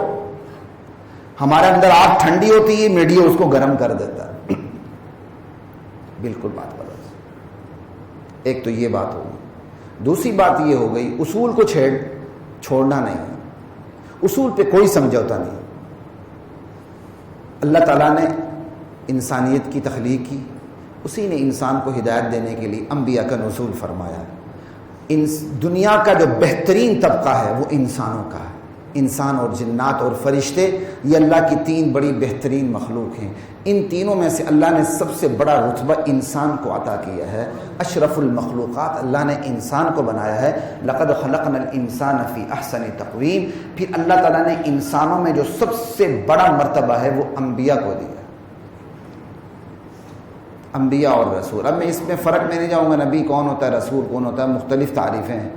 A: ہمارے اندر آگ ٹھنڈی ہوتی ہے، میڈیا اس کو گرم کر دیتا ہے۔ بالکل بات غلط۔ ایک تو یہ بات ہوگی، دوسری بات یہ ہو گئی اصول کو چھوڑنا نہیں ہے، اصول پہ کوئی سمجھوتا نہیں۔ اللہ تعالیٰ نے انسانیت کی تخلیق کی، اسی نے انسان کو ہدایت دینے کے لیے انبیاء کا نزول فرمایا۔ دنیا کا جو بہترین طبقہ ہے وہ انسانوں کا ہے۔ انسان اور جنات اور فرشتے، یہ اللہ کی تین بڑی بہترین مخلوق ہیں۔ ان تینوں میں سے اللہ نے سب سے بڑا رتبہ انسان کو عطا کیا ہے، اشرف المخلوقات اللہ نے انسان کو بنایا ہے۔ لقد خلقنا الانسان فی احسن تقویم۔ پھر اللہ تعالیٰ نے انسانوں میں جو سب سے بڑا مرتبہ ہے وہ انبیاء کو دیا، انبیاء اور رسول۔ اب میں اس میں فرق میں نہیں جاؤں گا، نبی کون ہوتا ہے، رسول کون ہوتا ہے، مختلف تعریفیں ہیں۔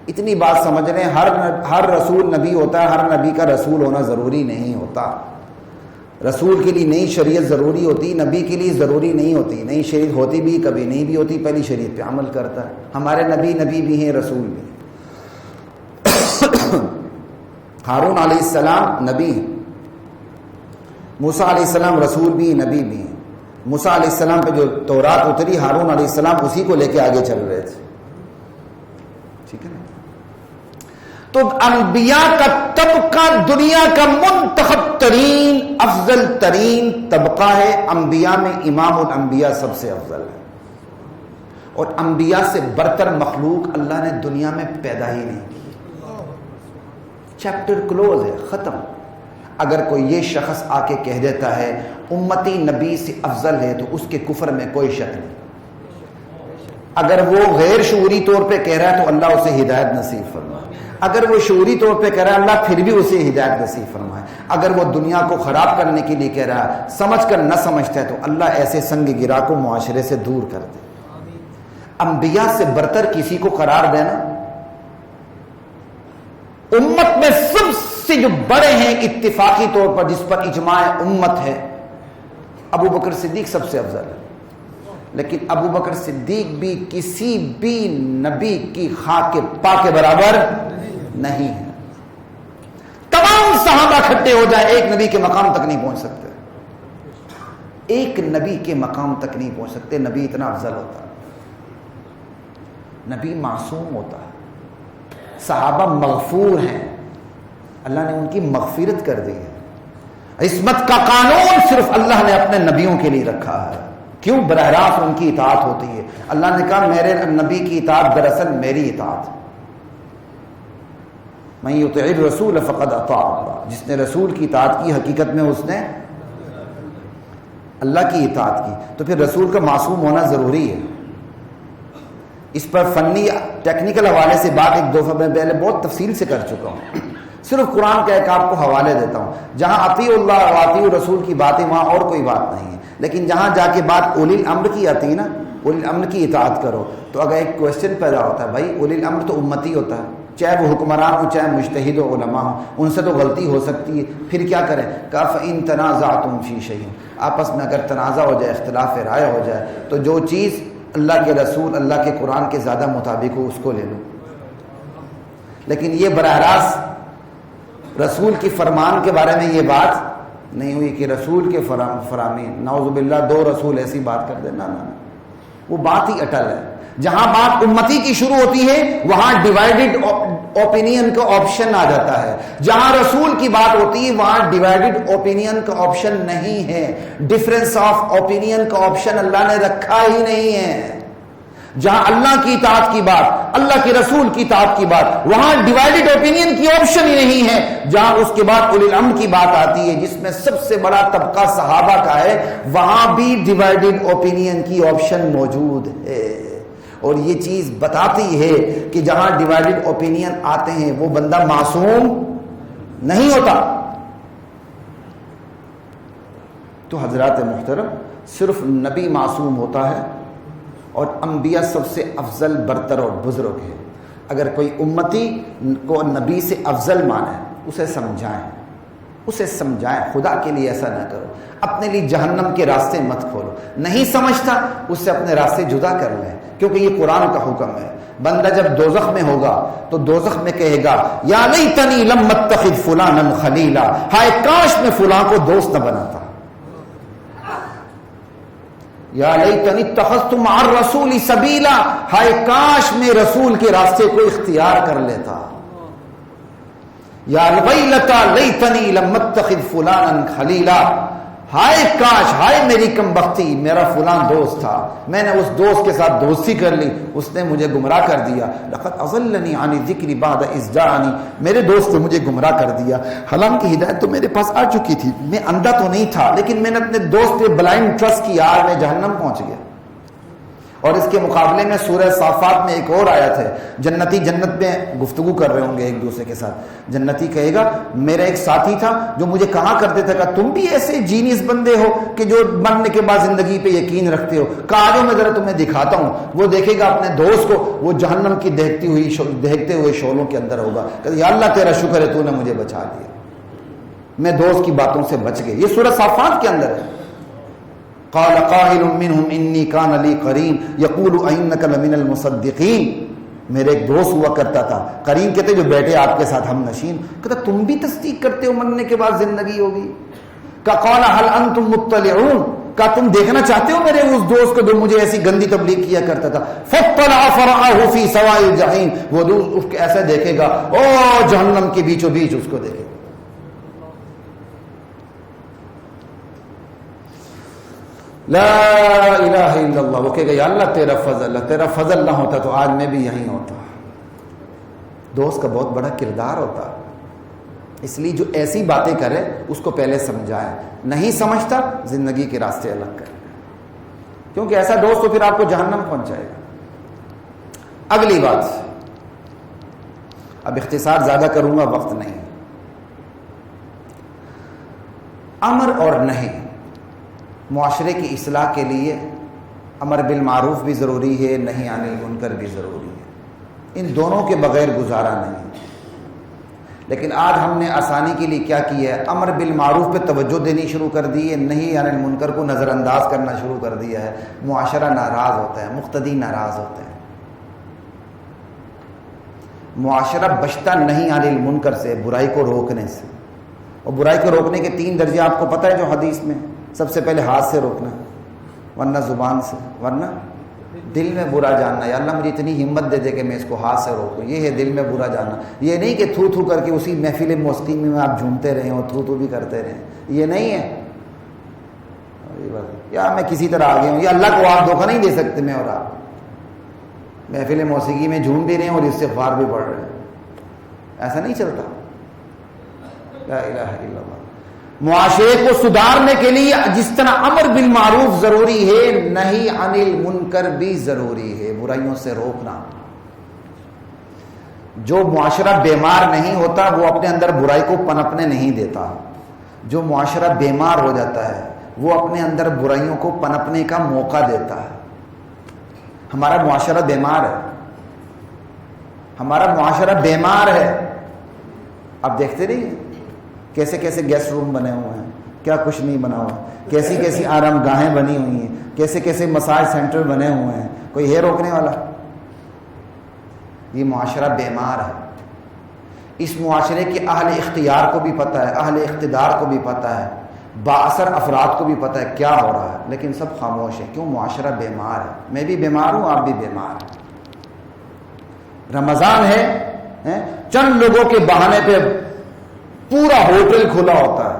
A: اتنی بات سمجھ رہے ہیں، ہر رسول نبی ہوتا ہے، ہر نبی کا رسول ہونا ضروری نہیں ہوتا۔ رسول کے لیے نئی شریعت ضروری ہوتی، نبی کے لیے ضروری نہیں ہوتی۔ نئی شریعت ہوتی بھی، کبھی نہیں بھی ہوتی، پہلی شریعت پہ عمل کرتا ہے۔ ہمارے نبی بھی ہیں، رسول بھی ہیں۔ ہارون علیہ السلام نبی ہیں، موسیٰ علیہ السلام رسول بھی، نبی بھی ہیں۔ موسیٰ علیہ السلام پہ جو تورات اتری، ہارون علیہ السلام اسی کو لے کے آگے چل رہے تھے، ٹھیک ہے نا؟ تو انبیاء کا طبقہ دنیا کا منتخب ترین افضل ترین طبقہ ہے۔ انبیاء میں امام الانبیاء سب سے افضل ہے، اور انبیاء سے برتر مخلوق اللہ نے دنیا میں پیدا ہی نہیں کی۔ چیپٹر کلوز ہے، ختم۔ اگر کوئی یہ شخص آ کے کہہ دیتا ہے امتی نبی سے افضل ہے تو اس کے کفر میں کوئی شک نہیں۔ اگر وہ غیر شعوری طور پہ کہہ رہا ہے تو اللہ اسے ہدایت نصیب فرمائے، اگر وہ شعوری طور پہ کہہ رہا ہے اللہ پھر بھی اسے ہدایت نصیب فرمائے، اگر وہ دنیا کو خراب کرنے کے لیے کہہ رہا ہے، سمجھ کر نہ سمجھتا ہے تو اللہ ایسے سنگ گرا کو معاشرے سے دور کر دے۔ انبیاء سے برتر کسی کو قرار دینا، امت میں سب سے جو بڑے ہیں اتفاقی طور پر، جس پر اجماع امت ہے، ابو بکر صدیق سب سے افضل ہے۔ لیکن ابو بکر صدیق بھی کسی بھی نبی کی خاک پا کے برابر نہیں ہے۔ تمام صحابہ اکٹھے ہو جائیں، ایک نبی کے مقام تک نہیں پہنچ سکتے، ایک نبی کے مقام تک نہیں پہنچ سکتے۔ نبی اتنا افضل ہوتا ہے، نبی معصوم ہوتا ہے، صحابہ مغفور ہیں، اللہ نے ان کی مغفرت کر دی ہے۔ عصمت کا قانون صرف اللہ نے اپنے نبیوں کے لیے رکھا ہے۔ کیوں؟ براہ راست ان کی اطاعت ہوتی ہے۔ اللہ نے کہا میرے نبی کی اطاعت دراصل میری اطاعت ہے۔ من یطع الرسول فقد اطاع اللہ، جس نے رسول کی اطاعت کی حقیقت میں اس نے اللہ کی اطاعت کی۔ تو پھر رسول کا معصوم ہونا ضروری ہے۔ اس پر فنی ٹیکنیکل حوالے سے بات ایک دو میں پہلے بہت تفصیل سے کر چکا ہوں، صرف قرآن کا ایک آپ کو حوالے دیتا ہوں۔ جہاں اطیع اللہ و اطیع الرسول کی بات ہے وہاں اور کوئی بات نہیں ہے، لیکن جہاں جا کے بات اولی الامر کی آتی ہے نا، اولی الامر کی اطاعت کرو، تو اگر ایک کوشچن پیدا ہوتا ہے بھائی اولی الامر تو امتی ہوتا ہے، چاہے وہ حکمران ہو چاہے مجتہد و علماء ہوں، ان سے تو غلطی ہو سکتی ہے، پھر کیا کریں؟ کہا فَإِن تَنَازَعْتُمْ فِي شَيْءٍ، آپس میں اگر تنازع ہو جائے، اختلاف رائے ہو جائے، تو جو چیز اللہ کے رسول اللہ کے قرآن کے زیادہ مطابق ہو اس کو لے لو۔ لیکن یہ براہ راست رسول کی فرمان کے بارے میں یہ بات نہیں ہوئی کہ رسول کے فرامین، نعوذ باللہ دو رسول ایسی بات کر دے، نہ وہ بات ہی اٹل ہے۔ جہاں بات امتی کی شروع ہوتی ہے وہاں ڈیوائیڈڈ اوپینین کا آپشن آ جاتا ہے، جہاں رسول کی بات ہوتی ہے وہاں ڈیوائیڈڈ اوپینین کا آپشن نہیں ہے، ڈفرنس آف اوپینین کا آپشن اللہ نے رکھا ہی نہیں ہے۔ جہاں اللہ کی اطاعت کی بات، اللہ کے رسول کی اطاعت کی بات، وہاں ڈیوائیڈڈ اوپینین کی آپشن ہی نہیں ہے۔ جہاں اس کے بعد اولی الامر کی بات آتی ہے جس میں سب سے بڑا طبقہ صحابہ کا ہے، وہاں بھی ڈیوائیڈڈ اوپینین کی آپشن موجود ہے۔ اور یہ چیز بتاتی ہے کہ جہاں ڈیوائیڈڈ اوپینین آتے ہیں وہ بندہ معصوم نہیں ہوتا۔ تو حضرات محترم، صرف نبی معصوم ہوتا ہے اور انبیاء سب سے افضل، برتر اور بزرگ ہے۔ اگر کوئی امتی کو نبی سے افضل مانے، اسے سمجھائیں، خدا کے لیے ایسا نہ کرو، اپنے لیے جہنم کے راستے مت کھولو۔ نہیں سمجھتا اس سے اپنے راستے جدا کر لیں، کیونکہ یہ قرآن کا حکم ہے۔ بندہ جب دوزخ میں ہوگا تو دوزخ میں کہے گا یا لیتنی لم اتخذ فلانا خلیلا، ہائے کاش میں فلاں کو دوست نہ بناتا، یا لیتنی اتخذت مع الرسول سبیلا، ہائے کاش میں رسول کے راستے کو اختیار کر لیتا، یا ویلتا لیتنی لم اتخذ فلانا خلیلا، ہائے کاش، ہائے میری کمبختی، میرا فلاں دوست تھا، میں نے اس دوست کے ساتھ دوستی کر لی، اس نے مجھے گمراہ کر دیا، لقد اضلنی عن الذکر بعد اذ جاءنی، میرے دوست نے مجھے گمراہ کر دیا، حالانکہ ہدایت تو میرے پاس آ چکی تھی، میں اندھا تو نہیں تھا، لیکن میں نے اپنے دوست پہ بلائنڈ ٹرسٹ کیا اور میں جہنم پہنچ گیا۔ اور اس کے مقابلے میں سورہ صافات میں ایک اور آیت ہے، جنتی جنت میں گفتگو کر رہے ہوں گے ایک دوسرے کے ساتھ، جنتی کہے گا میرا ایک ساتھی تھا جو مجھے کہا کرتے تھے کہ تم بھی ایسے جینیس بندے ہو کہ جو مرنے کے بعد زندگی پہ یقین رکھتے ہو، کہا آجو میں ذرا تمہیں دکھاتا ہوں۔ وہ دیکھے گا اپنے دوست کو، وہ جہنم کی دہتے ہوئے شعلوں کے اندر ہوگا، کہ یا اللہ تیرا شکر ہے تو نے مجھے بچا لیا، میں دوست کی باتوں سے بچ گئے۔ یہ سورہ صافات کے اندر ہے۔ قال قائل منهم انی کان لی قرین یقول اینک لمن المصدقین، میرے ایک دوست ہوا کرتا تھا، قرین کہتے جو بیٹے آپ کے ساتھ ہم نشین، کہتا تم بھی تصدیق کرتے ہو مرنے کے بعد زندگی ہوگی؟ کہ قال هل انتم مطلعون، کہ تم دیکھنا چاہتے ہو میرے اس دوست کو جو مجھے ایسی گندی تبلیغ کیا کرتا تھا؟ فاطلع فرآہ فی سواء الجحیم، وہ دوست اس کو ایسا دیکھے گا، او جہنم کے بیچوں بیچ اس کو دیکھے گا۔ لا الہ الا اللہ، وہ کہے گا یا اللہ تیرا فضل نہ ہوتا تو آج میں بھی یہیں ہوتا۔ دوست کا بہت بڑا کردار ہوتا، اس لیے جو ایسی باتیں کرے اس کو پہلے سمجھائے، نہیں سمجھتا زندگی کے راستے الگ کرے، کیونکہ ایسا دوست تو پھر آپ کو جہنم پہنچائے گا۔ اگلی بات، اب اختصار زیادہ کروں گا، وقت نہیں۔ امر اور نہیں، معاشرے کی اصلاح کے لیے امر بالمعروف بھی ضروری ہے، نہی عن المنکر بھی ضروری ہے، ان دونوں کے بغیر گزارا نہیں۔ لیکن آج ہم نے آسانی کے لیے کیا کیا ہے، امر بالمعروف پہ توجہ دینی شروع کر دی ہے، نہی عن المنکر کو نظر انداز کرنا شروع کر دیا ہے۔ معاشرہ ناراض ہوتا ہے، مقتدی ناراض ہوتے ہیں۔ معاشرہ بچتا نہیں عن المنکر سے، برائی کو روکنے سے، اور برائی کو روکنے کے 3 درجے آپ کو پتہ ہے جو حدیث میں، سب سے پہلے ہاتھ سے روکنا، ورنہ زبان سے، ورنہ دل میں برا جاننا، یا اللہ مجھے اتنی ہمت دے دے کہ میں اس کو ہاتھ سے روکوں، یہ ہے دل میں برا جاننا۔ یہ نہیں کہ تھو تھو کر کے اسی محفل موسیقی میں آپ جھومتے رہیں اور تھو تھو بھی کرتے رہیں، یہ نہیں ہے۔ یا میں کسی طرح آگے ہوں، یا اللہ کو آپ دھوکہ نہیں دے سکتے، میں اور آپ محفل موسیقی میں جھوم بھی رہے ہیں اور استغفار بھی پڑھ رہے ہیں، ایسا نہیں چلتا۔ لا الہ الا اللہ۔ معاشرے کو سدھارنے کے لیے جس طرح امر بالمعروف ضروری ہے، نہی عن المنکر بھی ضروری ہے، برائیوں سے روکنا۔ جو معاشرہ بیمار نہیں ہوتا وہ اپنے اندر برائی کو پنپنے نہیں دیتا، جو معاشرہ بیمار ہو جاتا ہے وہ اپنے اندر برائیوں کو پنپنے کا موقع دیتا ہے۔ ہمارا معاشرہ بیمار ہے، ہمارا معاشرہ بیمار ہے۔ آپ دیکھتے رہیے کیسے کیسے گیسٹ روم بنے ہوئے ہیں، کیا کچھ نہیں بنا ہوا، کیسی کیسی آرام گاہیں بنی ہوئی ہیں، کیسے کیسے مساج سینٹر بنے ہوئے ہیں، کوئی ہے روکنے والا؟ یہ معاشرہ بیمار ہے۔ اس معاشرے کے اہل اختیار کو بھی پتہ ہے، اہل اقتدار کو بھی پتہ ہے، بااثر افراد کو بھی پتہ ہے کیا ہو رہا ہے، لیکن سب خاموش ہیں۔ کیوں؟ معاشرہ بیمار ہے۔ میں بھی بیمار ہوں، آپ بھی بیمار ہیں۔ رمضان ہے، چند لوگوں کے بہانے پہ پورا ہوٹل کھلا ہوتا ہے،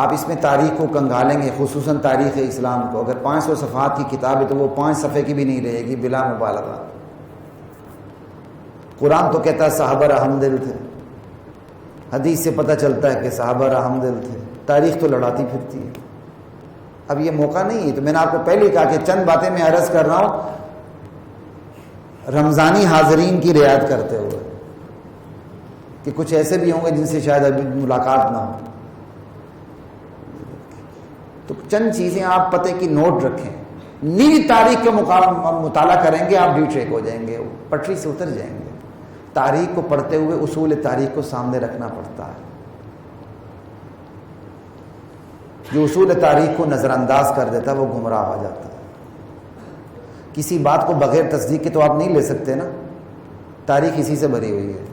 A: آپ اس میں تاریخ کو کنگالیں گے، خصوصاً تاریخ اسلام کو، اگر 500 صفحات کی کتاب ہے تو وہ 5 صفحے کی بھی نہیں رہے گی بلا مبالغہ۔ قرآن تو کہتا ہے صحابہ رحم دل تھے، حدیث سے پتہ چلتا ہے کہ صحابہ رحم دل تھے، تاریخ تو لڑاتی پھرتی ہے۔ اب یہ موقع نہیں ہے، تو میں نے آپ کو پہلے ہی کہا کہ چند باتیں میں عرض کر رہا ہوں رمضانی حاضرین کی رعایت کرتے ہوئے، کہ کچھ ایسے بھی ہوں گے جن سے شاید ابھی ملاقات نہ ہو، تو چند چیزیں آپ پتہ کی نوٹ رکھیں۔ نیلی تاریخ کا مطالعہ کریں گے آپ ڈی ٹریک ہو جائیں گے، پٹری سے اتر جائیں گے۔ تاریخ کو پڑھتے ہوئے اصول تاریخ کو سامنے رکھنا پڑتا ہے۔ جو اصول تاریخ کو نظر انداز کر دیتا ہے وہ گمراہ ہو جاتا ہے۔ کسی بات کو بغیر تصدیق کے تو آپ نہیں لے سکتے نا، تاریخ اسی سے بھری ہوئی ہے۔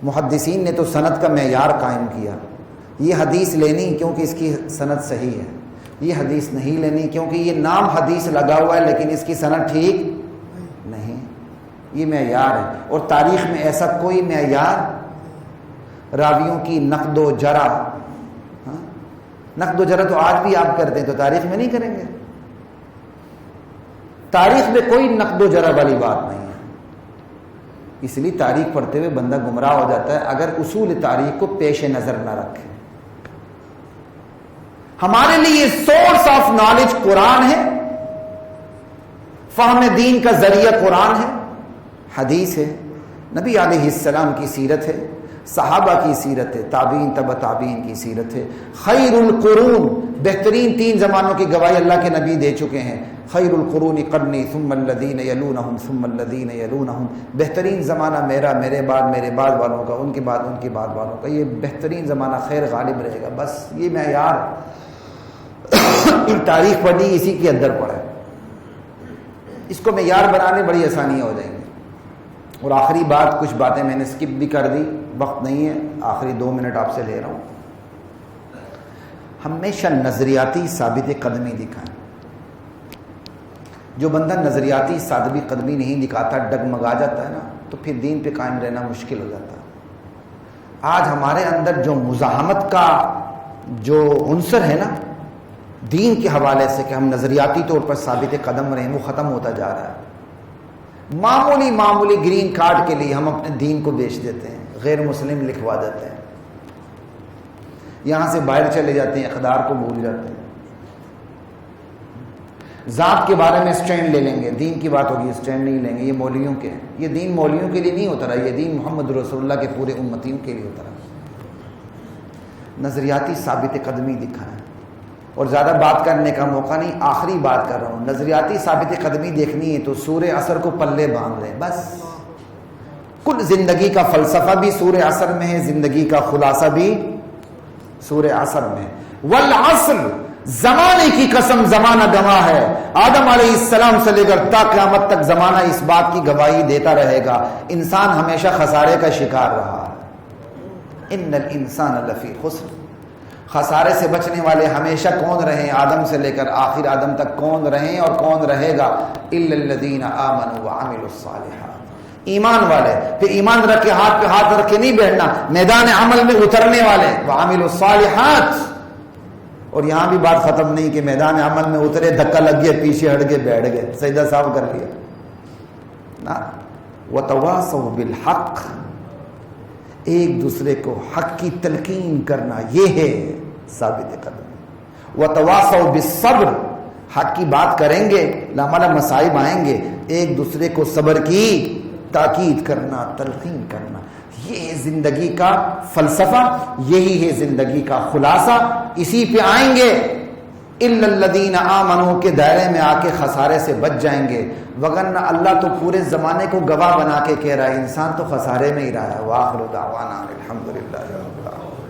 A: محدثین نے تو سند کا معیار قائم کیا، یہ حدیث لینی کیونکہ اس کی سند صحیح ہے، یہ حدیث نہیں لینی کیونکہ یہ نام حدیث لگا ہوا ہے لیکن اس کی سند ٹھیک نہیں، یہ معیار ہے۔ اور تاریخ میں ایسا کوئی معیار، راویوں کی نقد و جرح، نقد و جرح تو آج بھی آپ کرتے ہیں تو تاریخ میں نہیں کریں گے۔ تاریخ میں کوئی نقد و جرح والی بات نہیں ہے، اس لیے تاریخ پڑھتے ہوئے بندہ گمراہ ہو جاتا ہے اگر اصول تاریخ کو پیش نظر نہ رکھے۔ ہمارے لیے سورس آف نالج قرآن ہے، فہم دین کا ذریعہ قرآن ہے، حدیث ہے، نبی علیہ السلام کی سیرت ہے، صحابہ کی سیرت ہے، تابعین تبع تابعین کی سیرت ہے۔ خیر القرون، بہترین 3 زمانوں کی گواہی اللہ کے نبی دے چکے ہیں۔ خیر القرون قرنی ثم الذین یلونہم ثم الذین یلونہم، بہترین زمانہ میرا، میرے بعد والوں کا، ان کے بعد والوں کا، یہ بہترین زمانہ خیر غالب رہے گا۔ بس یہ معیار، تاریخ پڑھنی اسی کے اندر پڑھے، اس کو معیار بنانے بڑی آسانیاں ہو جائیں گی۔ اور آخری بات، کچھ باتیں میں نے سکپ بھی کر دی، وقت نہیں ہے، آخری 2 منٹ آپ سے لے رہا ہوں۔ ہمیشہ نظریاتی ثابت قدمی دکھائیں۔ جو بندہ نظریاتی ثابت قدمی نہیں دکھاتا، ڈگمگا جاتا ہے نا، تو پھر دین پہ قائم رہنا مشکل ہو جاتا ہے۔ آج ہمارے اندر جو مزاحمت کا جو عنصر ہے نا دین کے حوالے سے، کہ ہم نظریاتی طور پر ثابت قدم رہیں، وہ ختم ہوتا جا رہا ہے۔ معمولی گرین کارڈ کے لیے ہم اپنے دین کو بیچ دیتے ہیں، غیر مسلم لکھوا دیتے ہیں، یہاں سے باہر چلے جاتے ہیں، اقدار کو بھول جاتے ہیں، ذات کے بارے میں سٹینڈ لے لیں گے، دین کی بات ہوگی سٹینڈ نہیں لیں گے، یہ مولویوں کے ہیں۔ یہ دین مولویوں کے لیے نہیں ہوتا رہا، یہ دین محمد رسول اللہ کے پورے امتیوں کے لیے ہوتا رہا۔ نظریاتی ثابت قدمی دکھائیں، اور زیادہ بات کرنے کا موقع نہیں، آخری بات کر رہا ہوں۔ نظریاتی ثابت قدمی دیکھنی ہے تو سورہ عصر کو پلے باندھ لیں، بس۔ کل زندگی کا فلسفہ بھی سورہ عصر میں ہے، زندگی کا خلاصہ بھی سورہ عصر میں ہے۔ والعصر، زمانے کی قسم زمانہ گواہ ہے، آدم علیہ السلام سے لے کر تا قیامت تک زمانہ اس بات کی گواہی دیتا رہے گا، انسان ہمیشہ خسارے کا شکار رہا ہے۔ ان الانسان لفی خسر، خسارے سے بچنے والے ہمیشہ کون رہیں؟ آدم سے لے کر آخر آدم تک کون رہیں اور کون رہے گا؟ الا الذین آمنوا وعملوا الصالحات، ایمان والے۔ پھر ایمان رکھ کے ہاتھ پہ ہاتھ رکھ کے نہیں بیٹھنا، میدان عمل میں اترنے والے، وعملوا الصالحات۔ اور یہاں بھی بات ختم نہیں کہ میدان عمل میں اترے، دھکا لگ گیا، پیچھے ہٹ گئے، بیٹھ گئے، سجدہ صاف کر لیا نا۔ وتواصوا بالحق، ایک دوسرے کو حق کی تلقین کرنا، یہ ہے ثابت قدم۔ وتواصوا بالصبر، حق کی بات کریں گے، لامالہ مصائب آئیں گے، ایک دوسرے کو صبر کی تاکید کرنا، تلقین کرنا، یہ ہے زندگی کا فلسفہ، یہی ہے زندگی کا خلاصہ، اسی پہ آئیں گے۔ الا الذین آمنوا کے دائرے میں آ کے خسارے سے بچ جائیں گے، وگرنہ اللہ تو پورے زمانے کو گواہ بنا کے کہہ رہا ہے، انسان تو خسارے میں ہی رہا ہے۔ وآخر دعوانا الحمدللہ رب العالمین۔